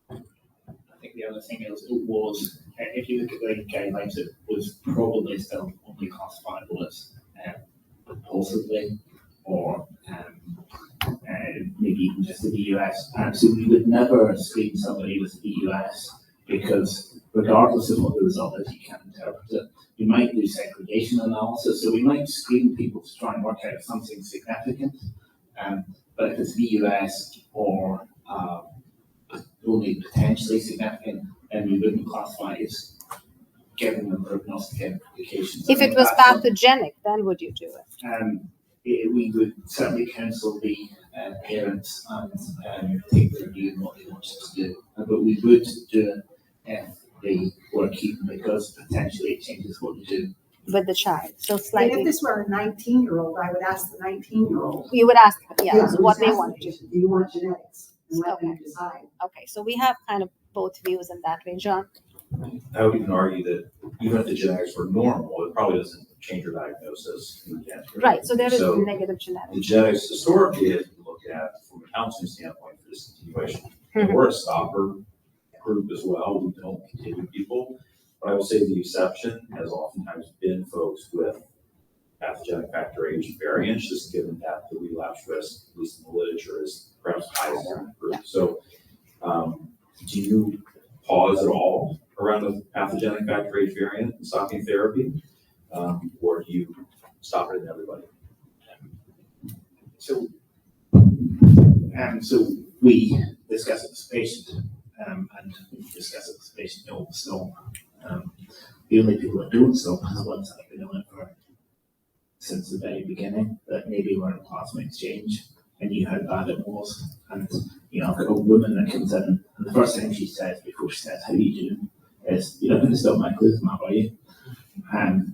I think the other thing is it was, if you look at the guidelines, it was probably still only classifiable as possibly or maybe even just the VUS. And so we would never screen somebody with VUS because regardless of what the result is, you can't interpret it. We might do segregation analysis, so we might screen people to try and work out if something's significant. But if it's VUS or only potentially significant, then we wouldn't classify it as giving them prognostic implications. If it was pathogenic, then would you do it? We would certainly counsel the parents and take their view on what they want to do. But we would do it if they were keeping, because potentially it changes what they do with the child. So And slightly. if this were a 19-year-old, I would ask the 19-year-old. You would ask, Yeah, so what they ask want the to do. patient, do you want genetics? and let them decide. Okay, so we have kind of both views in that way, John. I would even argue that even if the genetics were normal, it probably doesn't change your diagnosis in cancer. Right, so there is So negative genetics. the genetics historically, if you look at from a counseling standpoint for discontinuation, and we're a stopper group as well. We don't continue people, but I will say the exception has oftentimes been folks with pathogenic factor H variants, just given that the relapse risk, at least in the literature, is perhaps higher in that group. So, do you pause at all around the pathogenic factor H variant and stopping therapy, or do you stop it in everybody? So we discuss it with the patient, and we discuss it with the patient. No, so the only people that don't stop are the ones that have been on it for since the very beginning. That maybe were in plasma exchange and knew how bad it was. And you know, I've got a woman that comes in, and the first thing she says before she says, "How are you doing?" is, "You're not going to stop my glutamate, are you?"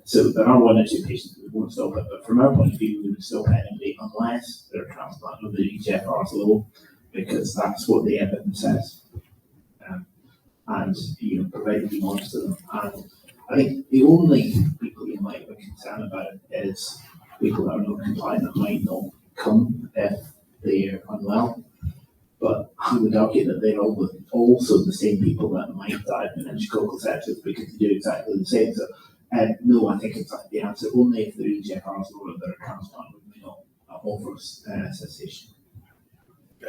So there are one or two patients who won't stop it, but from our point of view, we would stop anybody unless they're transplant or the EGFR is low, because that's what the evidence says. And you know, provided we monitor them. And I think the only people you might be concerned about is people that are not compliant that might not come if they're unwell. But I would argue that they're also the same people that might die of meningococcal sepsis because they do exactly the same. So, no, I think it's the answer only if the EGFR is lower than a transplant would be not offer cessation.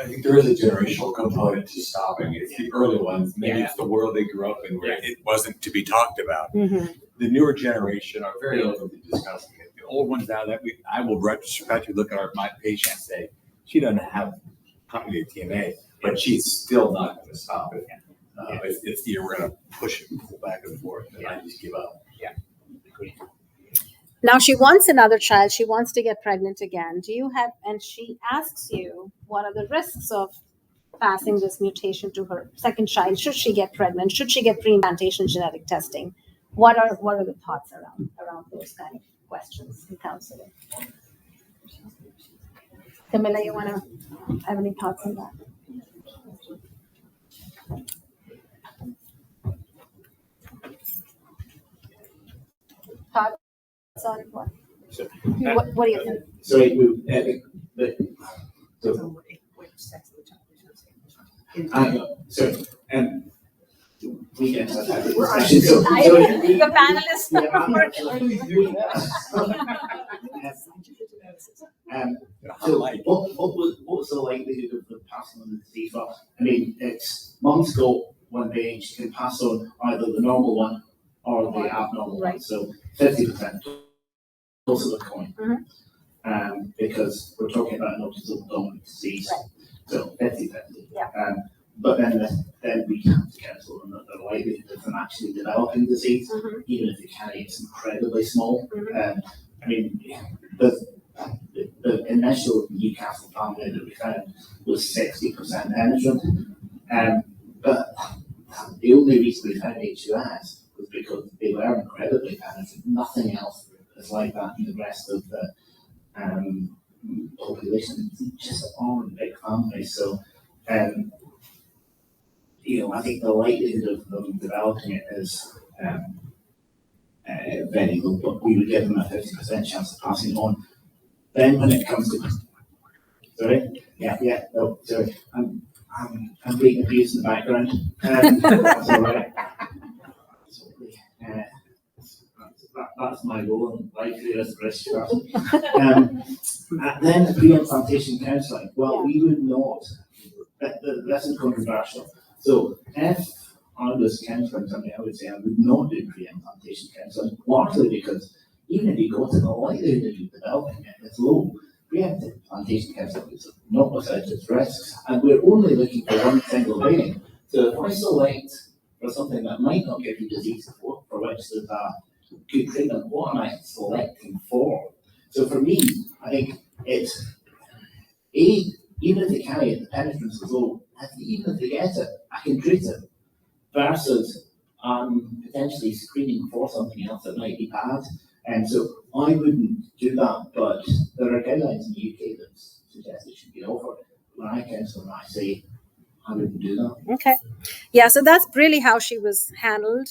I think there is a generational component to stopping. It's the early ones, maybe it's the world they grew up in where it wasn't to be talked about. Mm-hmm. The newer generation are very open to discussing it. The old ones now that I will retrospectively look at my patient and say, she doesn't have cognitive TMA, but she's still not going to stop it. It's we're going to push it and pull back and forth, and I just give up. Yeah, agree. Now she wants another child. She wants to get pregnant again. Do you have, and she asks you, what are the risks of passing this mutation to her second child? Should she get pregnant? Should she get pre-implantation genetic testing? What are the thoughts around those kind of questions in counseling? Camila, you want to have any thoughts on that? Thoughts on what? What do you think? Sorry, we get to that discussion. The panelists are working. So what's the likelihood of the passing on the disease? Well, I mean, it's mom's got one vein, she can pass on either the normal one or the abnormal one. So 50%. Also the coin. Mm-hmm. Because we're talking about an autosomal dominant disease. Right. So 50-50. Yeah. But then we have to counsel them that the likelihood of them actually developing disease, even if they carry it's incredibly small. I mean, the initial Newcastle family that we found was 60% penetrant. But the only reason we found HUS was because they were incredibly penetrant. Nothing else is like that in the rest of the population. They just aren't big families. So, you know, I think the likelihood of them developing it is very low, but we would give them a 50% chance of passing it on. Then when it comes to, sorry, I'm being abused in the background. That's all right. That's my role in life here as a British person. Then pre-implantation counselling. Well, we would not. This is controversial. So if I was counselling somebody, I would say I would not do pre-implantation counselling, largely because even if you go to the likelihood of you developing it, it's low. Pre-implantation counselling is not without its risks, and we're only looking for one single variant. So if I select for something that might not give you disease for which there's a good treatment, what am I selecting for? So for me, I think it's even if they carry it, the penetrance is low. Even if they get it, I can treat it. Versus potentially screening for something else that might be bad. And so I wouldn't do that, but there are guidelines in the UK that suggest it should be offered. When I counsel them, I say happy to do that. Okay. Yeah, so that's really how she was handled.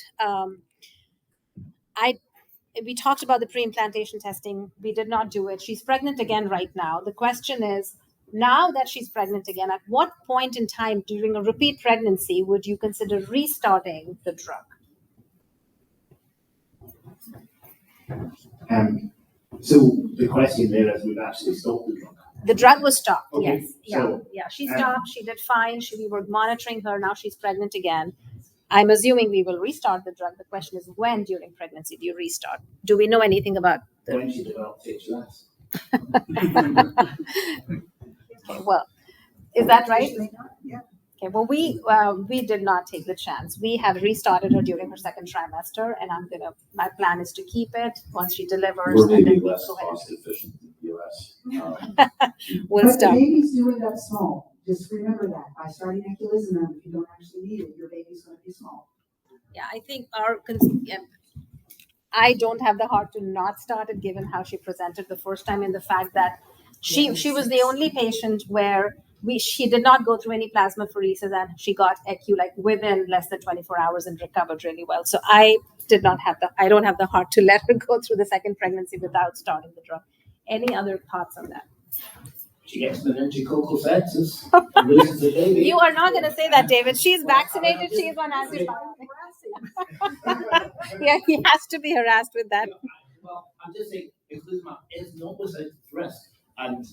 We talked about the pre-implantation testing. We did not do it. She's pregnant again right now. The question is, now that she's pregnant again, at what point in time during a repeat pregnancy would you consider restarting the drug? So the question there is, we've actually stopped the drug. The drug was stopped. Okay, Yes. so, Yeah. She stopped. She did fine. We were monitoring her. Now she's pregnant again. I'm assuming we will restart the drug. The question is, when during pregnancy do you restart? Do we know anything about When she developed HLS. Well, is that right? Yeah. Okay. Well, we did not take the chance. We have restarted her during her second trimester, and my plan is to keep it once she delivers. We're and then maybe we less go ahead. cost efficient than the US. We'll But the stop. babies do end up small. Just remember that. By starting eculizumab, if you don't actually need it, your baby's going to be small. Yeah, I think I don't have the heart to not start it, given how she presented the first time, and the fact that she was the only patient where she did not go through any plasmapheresis, and she got ECU like within less than 24 hours and recovered really well. So I don't have the heart to let her go through the second pregnancy without starting the drug. Any other thoughts on that? She gets meningococcal sepsis, loses the baby. You are not going to say that, David. She's vaccinated. She's on antibiotics. Yeah, he has to be harassed with that. Well, I'm just saying, including is not without risk. And,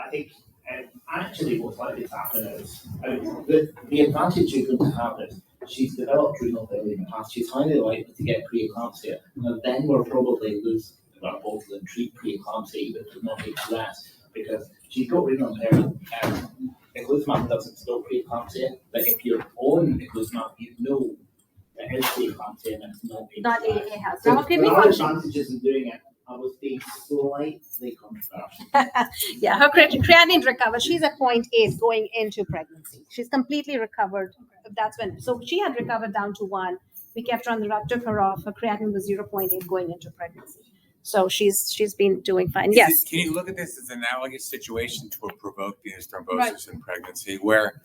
I think actually what's likely to happen is, the advantage you're going to have is she's developed renal failure in the past. She's highly likely to get preeclampsia. And then we'll probably lose our bottle and treat preeclampsia, even if not HLS, because she's got renal impairment. Eculizumab doesn't stop preeclampsia, but if you're on eculizumab, you know that it's preeclampsia and it's not HLS. Not AHA. So Now, can there we are function? advantages in doing it. I would be slightly controversial. Yeah, her creatinine recovered. She's at 0.8 going into pregnancy. She's completely recovered. So she had recovered down to 1. We kept her on the drug, took her off. Her creatinine was 0.8 going into pregnancy. So she's been doing fine. Yes. Can you look at this as an analogous situation to a provoked venous thrombosis in pregnancy, where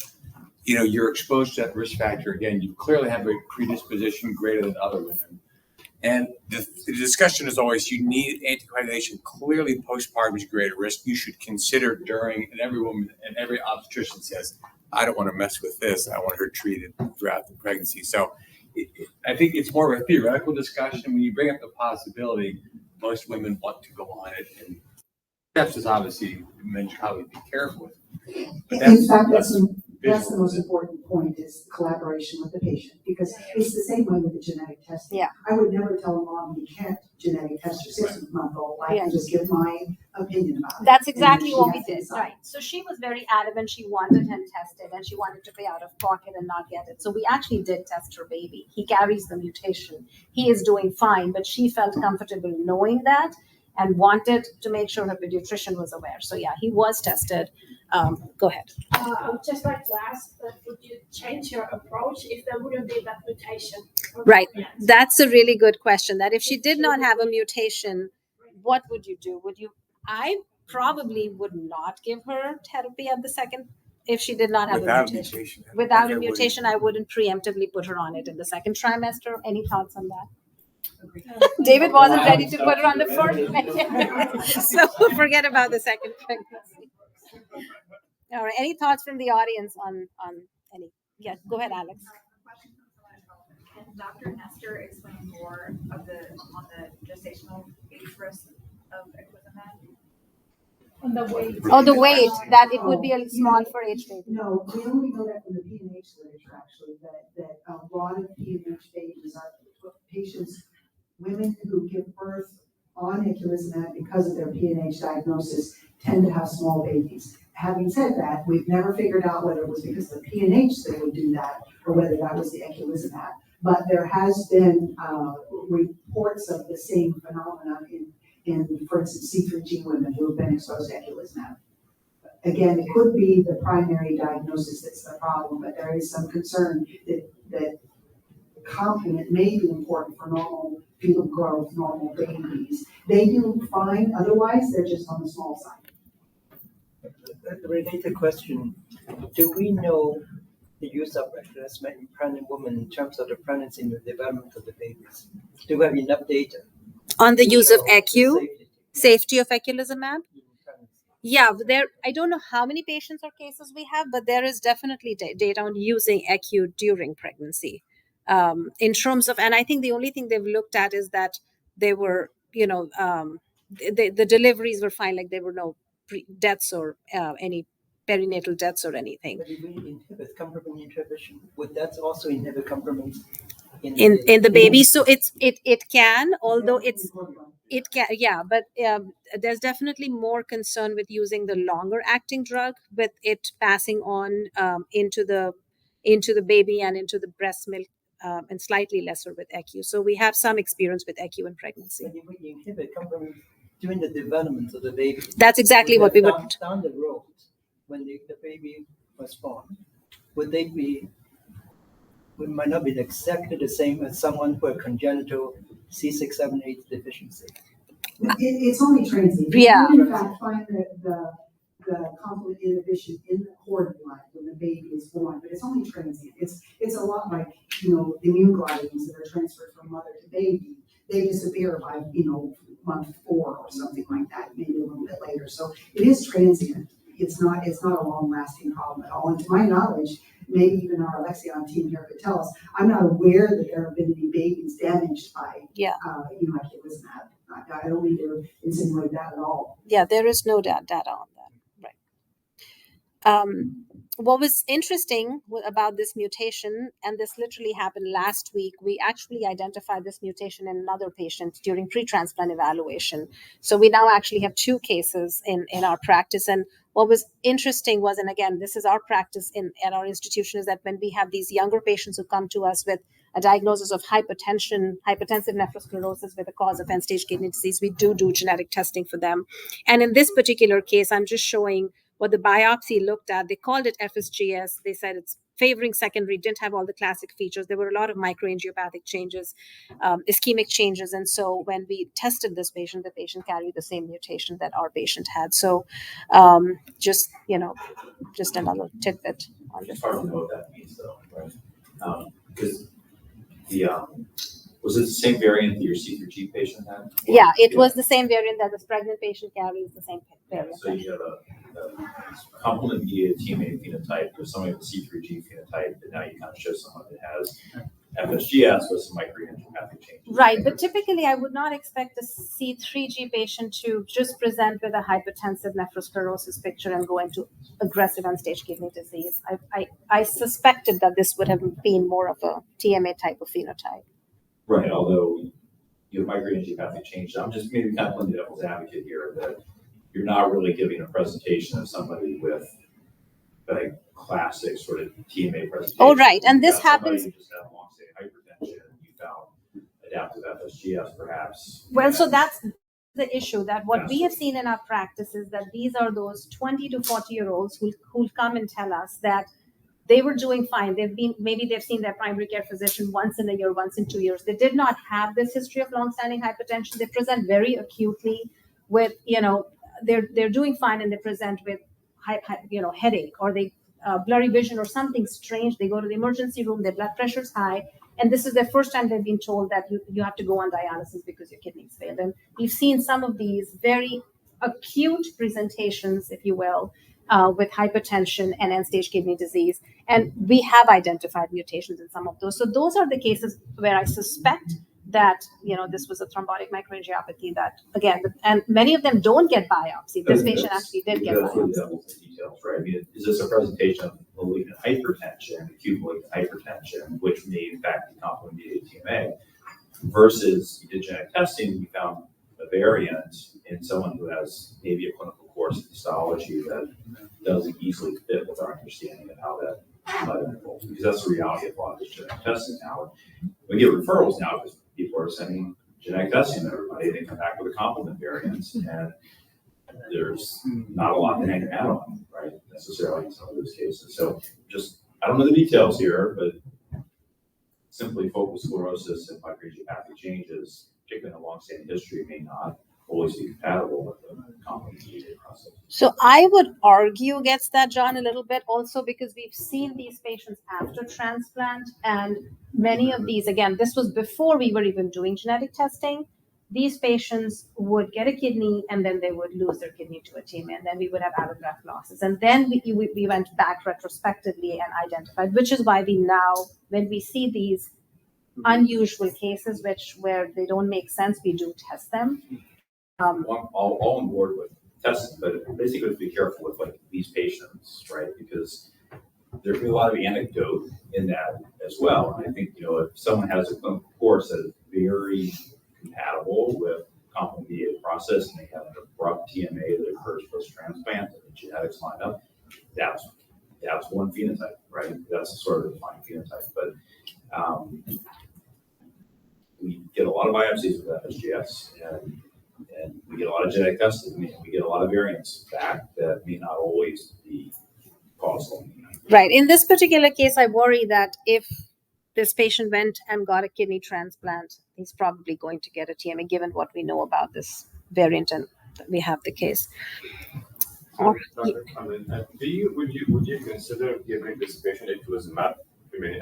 you're exposed to that risk factor again? You clearly have a predisposition greater than other women. And the discussion is always, you need anticoagulation. Clearly, postpartum is greater risk. You should consider during, and every woman and every obstetrician says, I don't want to mess with this. I want her treated throughout the pregnancy. So I think it's more of a theoretical discussion. When you bring up the possibility, most women want to go on it. And steps is obviously, men should probably be careful with. But In fact, that's the most important point, is collaboration with the patient, because it's the same way with the genetic testing. Yeah. I would never tell a mom you can't genetic test your 6-month-old. I can just give my opinion about it. That's exactly what we has to did. decide. Right. So she was very adamant. She wanted him tested and she wanted to pay out of pocket and not get it. So we actually did test her baby. He carries the mutation. He is doing fine, but she felt comfortable knowing that and wanted to make sure her pediatrician was aware. So yeah, he was tested. Go ahead. I would just like to ask, would you change your approach if there wouldn't be that mutation? Right. That's a really good question. That if she did not have a mutation, what would you do? I probably would not give her therapy at the second if she did not have a mutation. Without a mutation, I wouldn't preemptively put her on it in the second trimester. Any thoughts on that? David wasn't ready to put her on the first, so forget about the second pregnancy. All right. Any thoughts from the audience on any? Yeah, go ahead, Alex. Can Dr. Nestor explain more on the gestational age risk of eculizumab? On the weight. Oh, the weight, that it would be a small for age baby. No, we only know that from the PNH literature, actually, that a lot of PNH babies are patients, women who give birth on eculizumab because of their PNH diagnosis tend to have small babies. Having said that, we've never figured out whether it was because of the PNH they would do that or whether that was the eculizumab. But there has been reports of the same phenomenon in, for instance, C3G women who have been exposed to eculizumab. Again, it could be the primary diagnosis that's the problem, but there is some concern that complement may be important for normal fetal growth, normal babies. They do fine, otherwise they're just on the small side. A related question, do we know the use of retrospect in pregnant women in terms of the pregnancy and the development of the babies? Do we have enough data? On the to use of show the ECU, safety of eculizumab? in pregnancy? Yeah, there. I don't know how many patients or cases we have, but there is definitely data on using ECU during pregnancy. In terms of, and I think the only thing they've looked at is that they were, the deliveries were fine, like there were no deaths or any perinatal deaths or anything. But if we inhibit complement inhibition, would that also inhibit complement in the baby? So it can, although it can, yeah, but there's definitely more concern with using the longer acting drug, with it passing on into the baby and into the breast milk, and slightly lesser with ECU. So we have some experience with ECU in pregnancy. But if we inhibit complement during the development of the baby, That's exactly what we would. Down the road, when the baby was born, would they be? We might not be exactly the same as someone who had congenital C678 deficiency. It's only transient. Yeah. You in fact find the complement inhibition in the cord blood when the baby is born, but it's only transient. It's a lot like, immune globulins that are transferred from mother to baby. They disappear by, month 4 or something like that, maybe a little bit later. So it is transient. It's not a long-lasting problem at all. And to my knowledge, maybe even our Alexion team here could tell us, I'm not aware that there have been any babies damaged by, eculizumab. I don't mean to insinuate that at all. Yeah, there is no data on that. Right. What was interesting about this mutation, and this literally happened last week, we actually identified this mutation in another patient during pre-transplant evaluation. So we now actually have 2 cases in our practice. And what was interesting was, and again, this is our practice at our institution, is that when we have these younger patients who come to us with a diagnosis of hypertensive nephrosclerosis with a cause of end-stage kidney disease, we do genetic testing for them. And in this particular case, I'm just showing what the biopsy looked at. They called it FSGS. They said it's favoring secondary, didn't have all the classic features. There were a lot of microangiopathic changes, ischemic changes. And so when we tested this patient, the patient carried the same mutation that our patient had. So just another tidbit on this. It's hard to know what that means though, right? Because was it the same variant that your C3G patient had? Yeah, it was the same variant that this pregnant patient carries, the same variant. So you have a complement-mediated TMA phenotype with somebody with C3G phenotype, but now you kind of show someone that has FSGS with some microangiopathic changes. Right, but typically I would not expect a C3G patient to just present with a hypertensive nephrosclerosis picture and go into aggressive end-stage kidney disease. I suspected that this would have been more of a TMA type of phenotype. Right, although you have microangiopathic changes. I'm just maybe kind of playing the devil's advocate here that you're not really giving a presentation of somebody with a classic sort of TMA presentation. Oh, right, and this happens. You just have long-standing hypertension. You found adaptive FSGS, perhaps. Well, so that's the issue, that what we have seen in our practice is that these are those 20 to 40-year-olds who'll come and tell us that they were doing fine. Maybe they've seen their primary care physician once in a year, once in 2 years. They did not have this history of long-standing hypertension. They present very acutely with, they're doing fine, and they present with headache, or they blurry vision or something strange. They go to the emergency room, their blood pressure's high, and this is their first time they've been told that you have to go on dialysis because your kidneys failed. And we've seen some of these very acute presentations, if you will, with hypertension and end-stage kidney disease. And we have identified mutations in some of those. So those are the cases where I suspect that, this was a thrombotic microangiopathy that, again, and many of them don't get biopsy. This patient actually did get biopsy. Details, right? I mean, is this a presentation of malignant hypertension, acute malignant hypertension, which may in fact be complement-mediated TMA, versus you did genetic testing and you found a variant in someone who has maybe a clinical course of histology that doesn't easily fit with our understanding of how that unfolds, because that's the reality of a lot of this genetic testing now. We get referrals now because people are sending genetic testing to everybody. They come back with a complement variant, and there's not a lot to hang your hat on, right? Necessarily in some of those cases. So I don't know the details here, but simply focal sclerosis and microangiopathic changes, particularly in a long-standing history, may not always be compatible with the complement-mediated process. So I would argue against that, John, a little bit also because we've seen these patients after transplant, and many of these, again, this was before we were even doing genetic testing. These patients would get a kidney and then they would lose their kidney to a TMA, and then we would have allograft losses. And then we went back retrospectively and identified, which is why we now, when we see these unusual cases where they don't make sense, we do test them. I'm all on board with testing, but basically have to be careful with like these patients, right? Because there can be a lot of anecdote in that as well. And I think, if someone has a clinical course that is very compatible with complement-mediated process and they have an abrupt TMA that occurs post-transplant and the genetics line up, that's one phenotype, right? That's a sort of defined phenotype. But we get a lot of biopsies with FSGS, and we get a lot of genetic testing. We get a lot of variants back that may not always be causal. Right. In this particular case, I worry that if this patient went and got a kidney transplant, he's probably going to get a TMA, given what we know about this variant, and we have the case. Dr. Cataland, would you consider giving this patient eculizumab,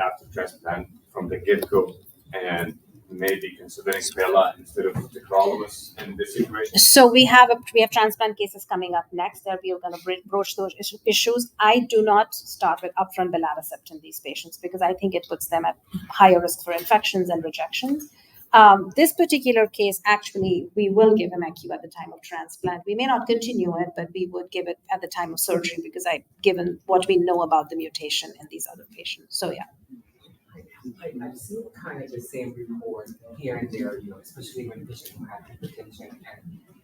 after transplant from the get-go, and maybe considering Carla instead of tacrolimus in this situation? So we have transplant cases coming up next. There we are going to broach those issues. I do not start with upfront belatacept in these patients because I think it puts them at higher risk for infections and rejections. This particular case, actually, we will give him ECU at the time of transplant. We may not continue it, but we would give it at the time of surgery because given what we know about the mutation in these other patients. So yeah. I've seen kind of the same report here and there, especially when patients who have hypertension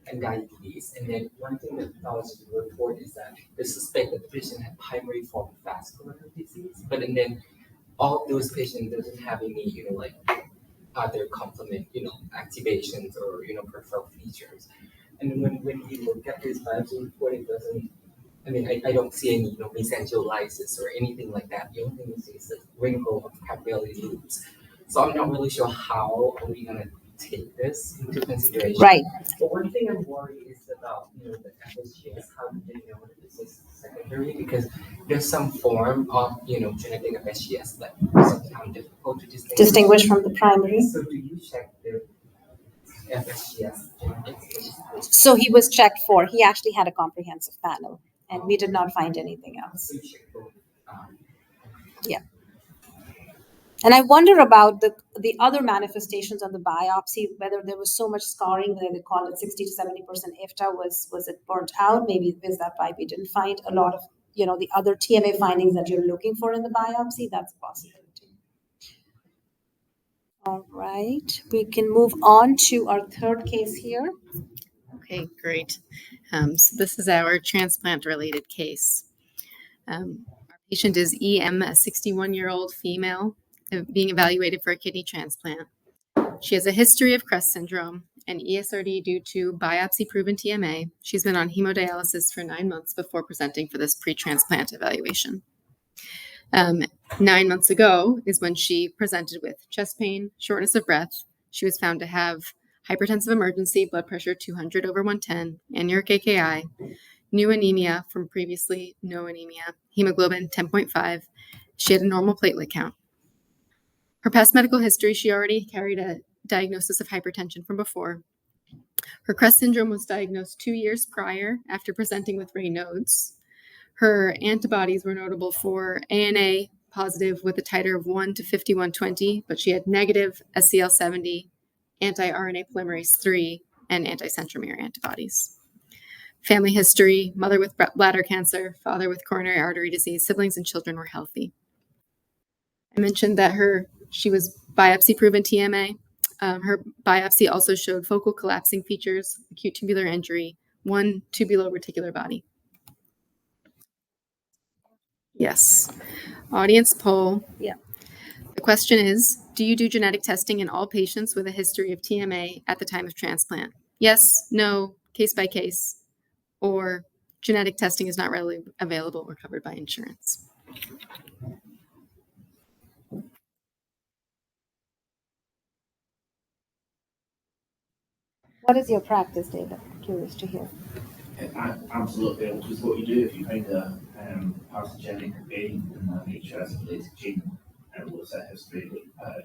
and diabetes. And then one thing that follows the report is that they suspect that the patient had primary form of vascular disease, but then all those patients doesn't have any, other complement, activations or, peripheral features. And when you look at this biopsy report, it doesn't, I don't see any, mesangial lysis or anything like that. The only thing you see is the wrinkle of capillary loops. So I'm not really sure how are we going to take this into consideration. Right. But one thing I'm worried is about, the FSGS, how do they know that this is secondary? Because there's some form of, genetic FSGS that is sometimes difficult to distinguish from the primary. So do you check the FSGS genetics? So he was checked for, he actually had a comprehensive panel, and we did not find anything else. Yeah. And I wonder about the other manifestations on the biopsy, whether there was so much scarring, whether they call it 60 to 70% IFTA, was it burnt out? Maybe is that why we didn't find a lot of, the other TMA findings that you're looking for in the biopsy? That's a possibility. All right, we can move on to our third case here. Okay, great. So this is our transplant-related case. Our patient is EM, a 61-year-old female being evaluated for a kidney transplant. She has a history of Crest syndrome and ESRD due to biopsy-proven TMA. She's been on hemodialysis for 9 months before presenting for this pre-transplant evaluation. 9 months ago is when she presented with chest pain, shortness of breath. She was found to have hypertensive emergency, blood pressure 200 over 110, and uric AKI, new anemia from previously no anemia, hemoglobin 10.5. She had a normal platelet count. Her past medical history, she already carried a diagnosis of hypertension from before. Her Crest syndrome was diagnosed 2 years prior after presenting with Raynaud's. Her antibodies were notable for ANA positive with a titer of 1 to 5120, but she had negative SCL70, anti-RNA polymerase 3, and anti-centromere antibodies. Family history, mother with bladder cancer, father with coronary artery disease, siblings and children were healthy. I mentioned that she was biopsy-proven TMA. Her biopsy also showed focal collapsing features, acute tubular injury, 1 tubulo-reticular body. Yes. Audience poll. Yeah. The question is, do you do genetic testing in all patients with a history of TMA at the time of transplant? Yes, no, case by case, or genetic testing is not readily available or covered by insurance. What is your practice, David? Curious to hear. Absolutely, which is what you do if you find a pathogenic variant in an HS-related gene with a history with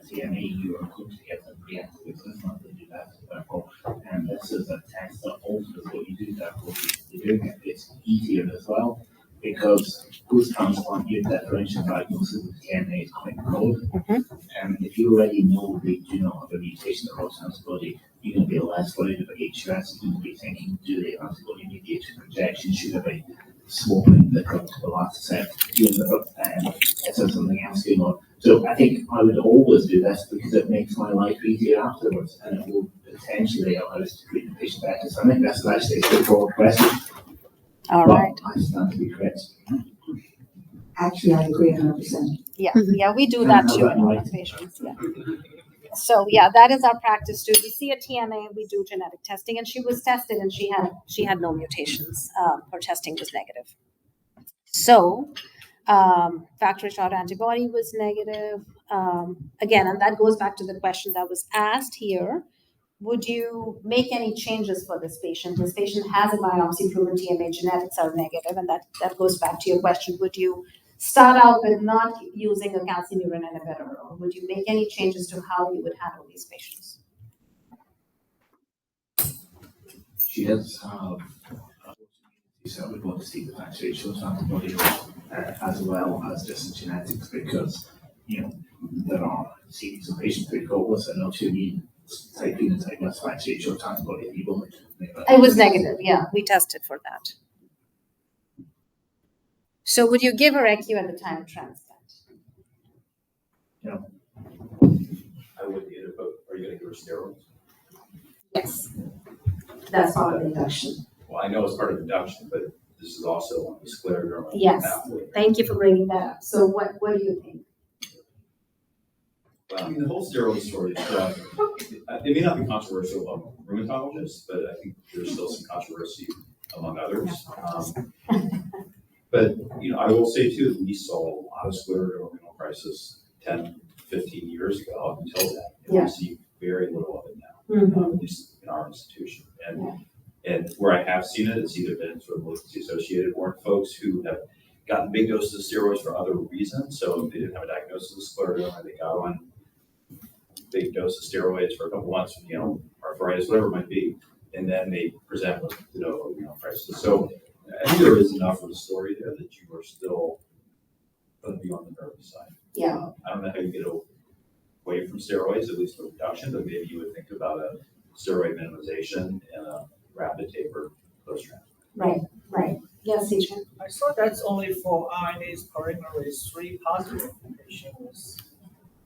TMA, you are going to get them preemptive assessment. They do that, therefore, and this is a test that alters what you do. Therefore, you're doing it. It's easier as well because post-transplant, your differential diagnosis with TMA is quite broad. And if you already know they do not have a mutation across antibody, you're going to be less worried about HS. You're going to be thinking, do they have antibody-mediated rejection? Should I be swapping the drug to the last set? Is there something else going on? So I think I would always do this because it makes my life easier afterwards, and it will potentially allow us to treat the patient better. So I think that's actually a straightforward question. All right. I stand to be correct. Actually, I agree 100%. Yeah, yeah, we do that too in our patients. Yeah. So yeah, that is our practice too. We see a TMA, we do genetic testing, and she was tested, and she had no mutations. Her testing was negative. So factor rich autoantibody was negative. Again, and that goes back to the question that was asked here. Would you make any changes for this patient? This patient has a biopsy-proven TMA, genetics are negative, and that goes back to your question. Would you start out with not using a calcineurin inhibitor, or would you make any changes to how you would handle these patients? She does have, so we want to see the factor ratios antibody as well as just the genetics because, there are series of patients who go with an autoimmune type phenotype with factor ratio antibody. It was negative, yeah, we tested for that. So would you give her ECU at the time of transplant? No. I wouldn't either, but are you going to give her steroids? Yes. That's part of the induction. Well, I know it's part of induction, but this is also on the scleroderma yes. pathway. Thank you for bringing that up. So what do you think? Well, I mean, the whole steroid story, it may not be controversial among rheumatologists, but I think there's still some controversy among others. But, I will say too, we saw a lot of scleroderma renal crisis 10, 15 years ago up until that. And we see very little of it now, at least in our institution. And where I have seen it, it's either been sort of malignancy associated or folks who have gotten big doses of steroids for other reasons. So if they didn't have a diagnosis of scleroderma, they got on big dose of steroids for a couple months, arthritis, whatever it might be, and then they present with de novo renal crisis. So I think there is enough of a story there that you are still going to be on the nervous side. Yeah. I don't know how you get away from steroids, at least for reduction, but maybe you would think about a steroid minimization and a rapid taper post-transplant. Right. Yes, Adrian. I saw that's only for RNase polymerase 3 positive patient with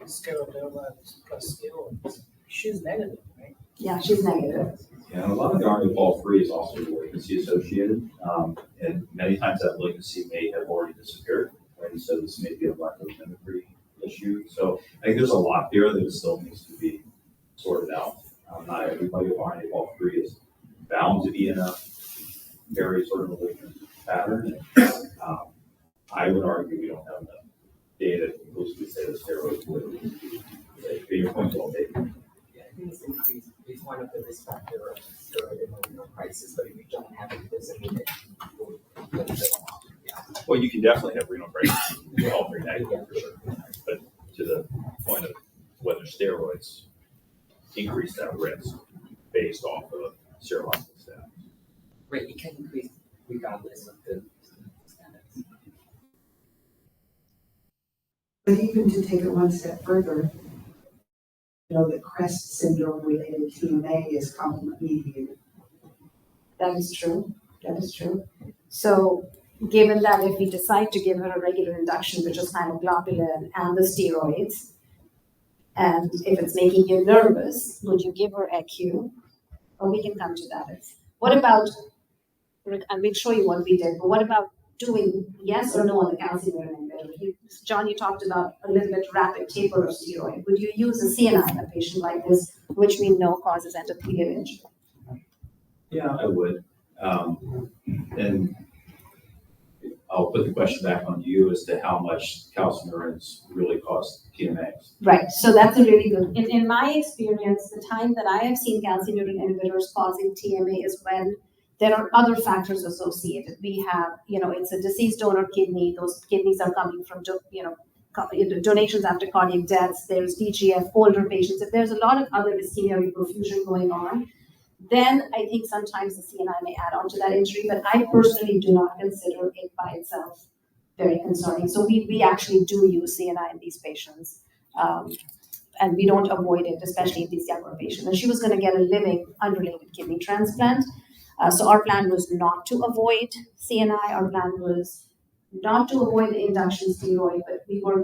scleroderma plus steroids. She's negative, right? Yeah, she's negative. Yeah, and a lot of the RNA-Pol3 is also malignancy associated, and many times that malignancy may have already disappeared, right? So this may be a glycogen issue. So I think there's a lot there that still needs to be sorted out. Not everybody with RNA-Pol3 is bound to be in a very sort of malignant pattern. I would argue we don't have enough data to conclusively say that steroids would be your point well taken. Yeah, I think it's increased. It's one of the risk factors of steroid and renal crisis, but if we don't have it, it doesn't mean that. Well, you can definitely have renal crisis with all three negative for sure. But to the point of whether steroids increase that risk based off of serological status. Right, it can increase regardless of the status. But even to take it one step further, the CREST syndrome related TMA is complement mediated. That is true. So given that if we decide to give her a regular induction, which is thymoglobulin and the steroids, and if it's making you nervous, would you give her ECU? Or we can come to that. What about, and we'll show you what we did, but what about doing yes or no on the calcineurin inhibitor? John, you talked about a little bit rapid taper of steroid. Would you use a CNI in a patient like this, which we know causes endothelial injury? Yeah, I would. And I'll put the question back on you as to how much calcineurins really cause TMAs. Right, so that's a really good, in my experience, the time that I have seen calcineurin inhibitors causing TMA is when there are other factors associated. We have, it's a deceased donor kidney, those kidneys are coming from, donations after cardiac deaths, there's DGF, older patients. If there's a lot of other ischemia reperfusion going on, then I think sometimes the CNI may add on to that injury, but I personally do not consider it by itself very concerning. So we actually do use CNI in these patients, and we don't avoid it, especially in these younger patients. And she was going to get a living unrelated kidney transplant. So our plan was not to avoid CNI. Our plan was not to avoid the induction steroid, but we were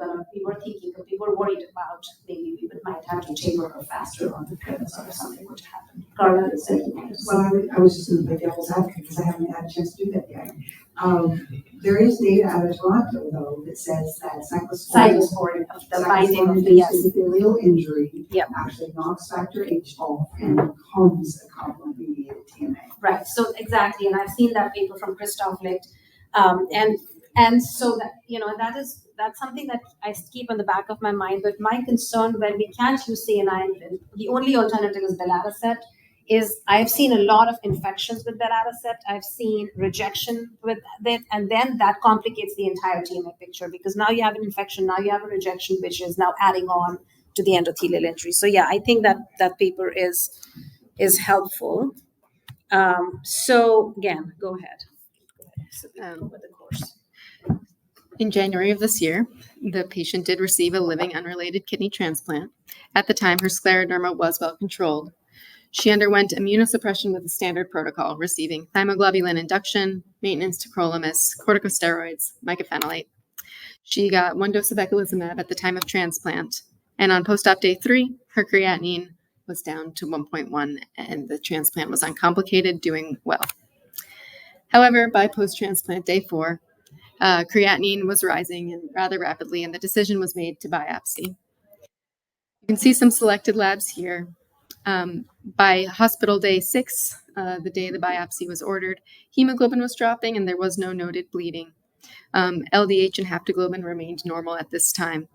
thinking, we were worried about maybe we might have to taper her faster on the prednisone or something would happen. Carla, well, I was just going to play devil's advocate because I haven't had a chance to do that yet. There is data out of Toronto though that says that cyclosporine, the binding of the epithelial injury actually knocks factor H off and becomes a complement-mediated TMA. Right. So exactly, and I've seen that paper from Christoph Licht, and so that that's something that I keep on the back of my mind. But my concern when we can't use CNI, the only alternative is belatacept. I've seen a lot of infections with belatacept. I've seen rejection with it, and then that complicates the entire TMA picture because now you have an infection, now you have a rejection, which is now adding on to the endothelial injury. So yeah, I think that paper is helpful. So again, go ahead. With the course. In January of this year, the patient did receive a living unrelated kidney transplant. At the time, her scleroderma was well controlled. She underwent immunosuppression with a standard protocol, receiving thymoglobulin induction, maintenance tacrolimus, corticosteroids, mycophenolate. She got 1 dose of eculizumab at the time of transplant, and on post-op day 3, her creatinine was down to 1.1, and the transplant was uncomplicated, doing well. However, by post-transplant day 4, creatinine was rising and rather rapidly, and the decision was made to biopsy. You can see some selected labs here. By hospital day 6, the day the biopsy was ordered, hemoglobin was dropping and there was no noted bleeding. LDH and haptoglobin remained normal at this time.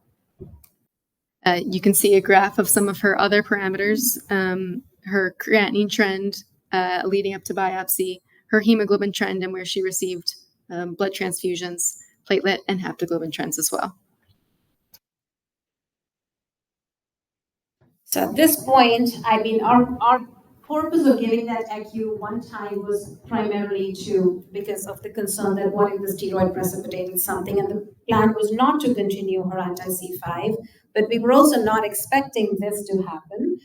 You can see a graph of some of her other parameters, her creatinine trend leading up to biopsy, her hemoglobin trend and where she received blood transfusions, platelet and haptoglobin trends as well. So at this point, I mean, our purpose of giving that ECU one time was primarily because of the concern that what if the steroid precipitated something, and the plan was not to continue her anti-C5, but we were also not expecting this to happen.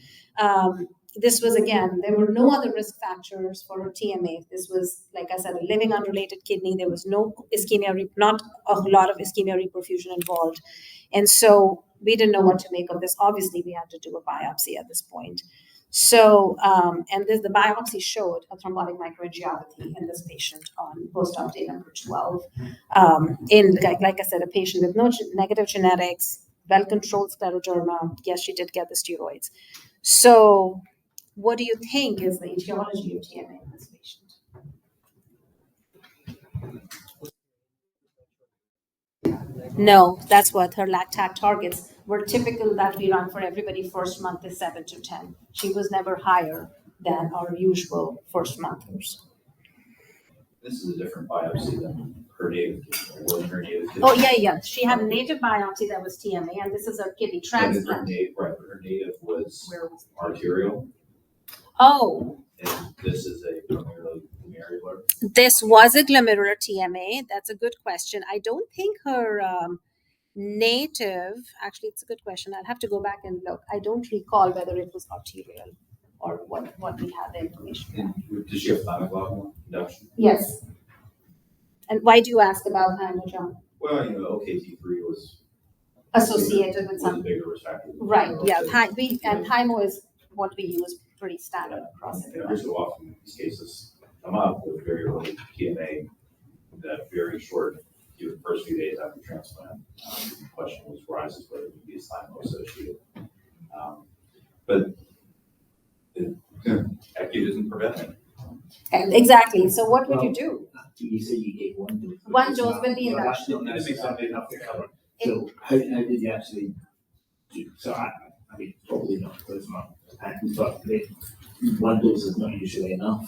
This was, again, there were no other risk factors for her TMA. This was, like I said, a living unrelated kidney. There was no ischemia, not a lot of ischemia reperfusion involved. And so we didn't know what to make of this. Obviously, we had to do a biopsy at this point. So, and the biopsy showed a thrombotic microangiopathy in this patient on post-op day number 12. Like I said, a patient with no negative genetics, well-controlled scleroderma. Yes, she did get the steroids. So, what do you think is the etiology of TMA in this patient? No, that's what her lactate targets were typical that we run for everybody first month is 7 to 10. She was never higher than our usual first monthers. This is a different biopsy than her native. Oh, yeah. She had a native biopsy that was TMA, and this is a kidney transplant. Her native was arterial. Oh. And this is a glomerular. This was a glomerular TMA. That's a good question. I don't think her native, actually, it's a good question. I'll have to go back and look. I don't recall whether it was arterial or what we had the information. And did she have thymoglobulin induction? Yes. And why do you ask about Anuja? Well, OKT3 was associated with some bigger risk factor. Right. Yeah. And Thymo is what we use pretty standard across everyone. Every so often these cases come up with very early TMA that very short, the first few days after transplant. The question was rises whether it would be Thymo associated. But acute isn't preventing. Exactly. So what would you do? You say you gave one dose. but One it's dose not- with the well, that's induction. not necessarily enough to cover. So how did you actually do? So I mean, probably not because but one dose is not usually enough.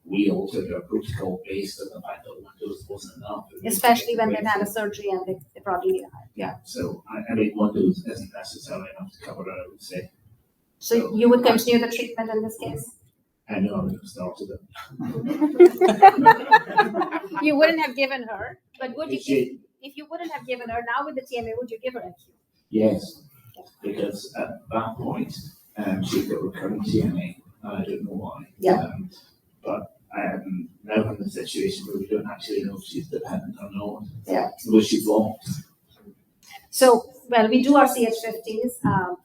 We altered our protocol based on the fact that one dose wasn't enough. Especially when they've had a surgery and they probably need a Yeah. So I mean, one dose isn't necessarily enough to cover it, I would say. So you would continue the treatment in this case? I know I would have started it. You wouldn't have given her, but would you, She- if you wouldn't have given her, now with the TMA, would you give her acute? Yes, because at that point, she got recurrent TMA, and I don't know why. Yeah. But I am now in the situation where we don't actually know if she's dependent or not. Yeah. Was she blocked? So, well, we do our CH50s.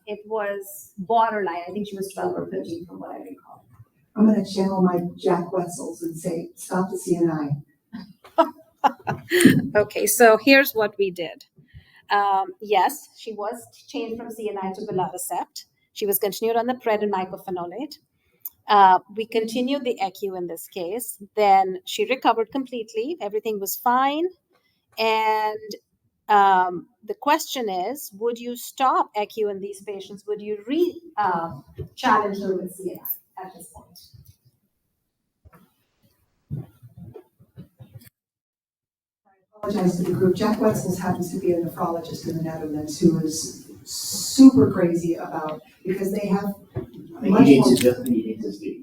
It was borderline. I think she was 12 or 13 from what I recall. I'm gonna channel my Jack Wetzels and say, stop the CNI. Okay, so here's what we did. Yes, she was changed from CNI to belatacept. She was continued on the pred and mycophenolate. We continued the ECU in this case. Then she recovered completely. Everything was fine. And the question is, would you stop ECU in these patients? Would you challenge her with CNI at this point? I apologize to the group. Jack Wetzels happens to be a nephrologist in the Netherlands who is super crazy about, because they have much You more. need to speak.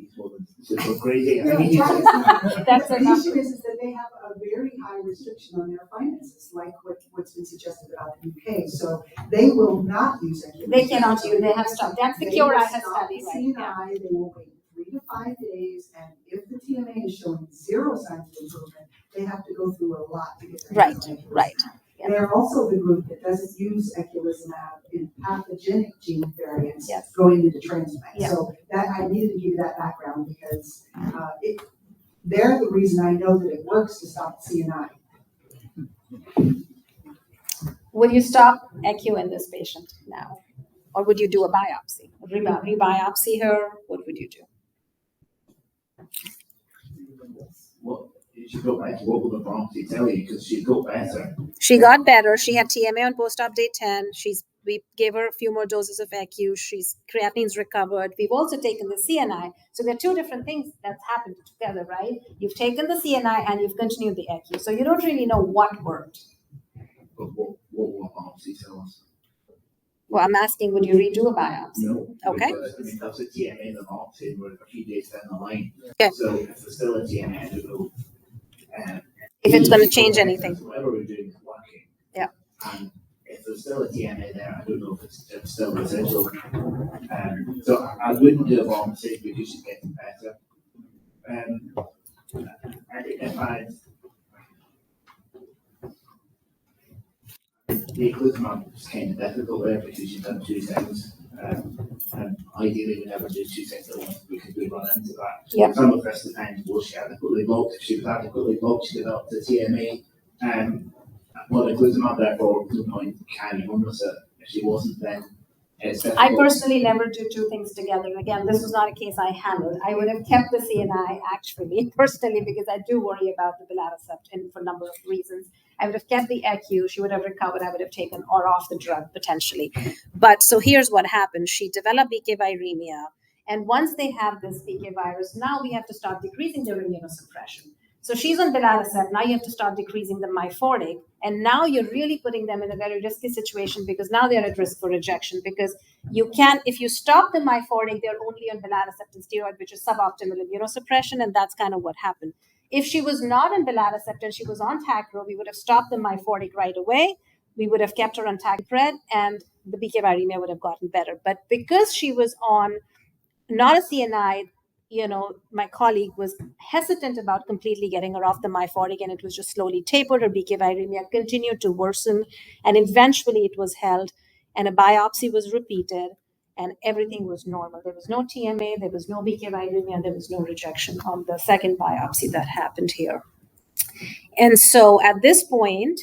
Super crazy. No, I mean, That's the enough. issue is that they have a very high restriction on their finances, like what's been suggested about the UK. So they will not use it. They cannot use. They have stopped. That's the cure I have studied, right? CNI, they will wait 3 to 5 days, and if the TMA is showing 0 signs of improvement, they have to go through a lot to get their Right, hands on it. right. They're also the group that doesn't use eculizumab in pathogenic gene variants Yes. going into transplant. Yeah. So that I needed to give you that background because they're the reason I know that it works to stop CNI. Would you stop ECU in this patient now? Or would you do a biopsy? Rebiopsy her? What would you do? She got better. What will the biopsy tell you? Because she got better. She got better. She had TMA on post-op day 10. We gave her a few more doses of ECU. She's creatinine's recovered. We've also taken the CNI. So there are two different things that's happened together, right? You've taken the CNI and you've continued the ECU. So you don't really know what worked. But what will biopsy tell us? Well, I'm asking, would you redo a biopsy? No. Okay. Because, I mean, that's a TMA in the biopsy. We're a few days down the line. Okay. So if there's still a TMA, I don't know. If it's going to change anything. Whatever we're doing is working. Yeah. And if there's still a TMA there, I don't know if it's still residual. So I wouldn't do a biopsy because she's getting better. The eculizumab was kind of difficult there because you've done 2 things. And ideally, we never do 2 things at once because we run into that. Yep. Some of us, the times, was she adequately blocked? If she was adequately blocked, she developed the TMA. Well, eculizumab, therefore, no point carrying on with it. If she wasn't, then it's difficult. I personally never do 2 things together. Again, this was not a case I handled. I would have kept the CNI actually, personally, because I do worry about the belatacept and for a number of reasons. I would have kept the ECU. She would have recovered. I would have taken or off the drug potentially. But so here's what happened. She developed BK viremia. And once they have this BK virus, now we have to start decreasing their immunosuppression. So she's on belatacept. Now you have to start decreasing the myfortic. And now you're really putting them in a very risky situation because now they're at risk for rejection because you can't, if you stop the myfortic, they're only on belatacept and steroid, which is suboptimal immunosuppression. And that's kind of what happened. If she was not on belatacept and she was on Tacro, we would have stopped the myfortic right away. We would have kept her on Tacpred and the BK viremia would have gotten better. But because she was on not a CNI, my colleague was hesitant about completely getting her off the myfortic and it was just slowly tapered. Her BK viremia continued to worsen and eventually it was held and a biopsy was repeated and everything was normal. There was no TMA, there was no BK viremia, there was no rejection on the second biopsy that happened here. And so at this point,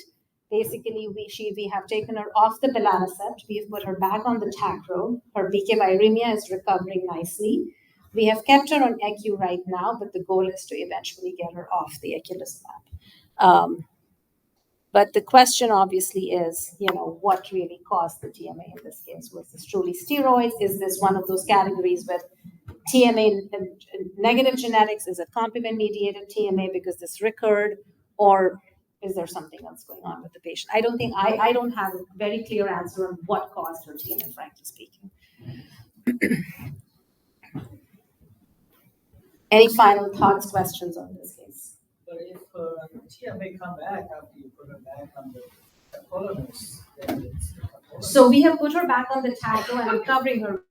basically we have taken her off the belatacept, we've put her back on the Tacro, her BK viremia is recovering nicely. We have kept her on ECU right now, but the goal is to eventually get her off the eculizumab. But the question obviously is, what really caused the TMA in this case? Was this truly steroids? Is this one of those categories with TMA negative genetics? Is it complement-mediated TMA because this recurred? Or is there something else going on with the patient? I don't have a very clear answer on what caused her TMA, frankly speaking. Any final thoughts, questions on this case? But if TMA come back after you put her back on the tacrolimus, then it's So we have put her back on the taco and I'm covering her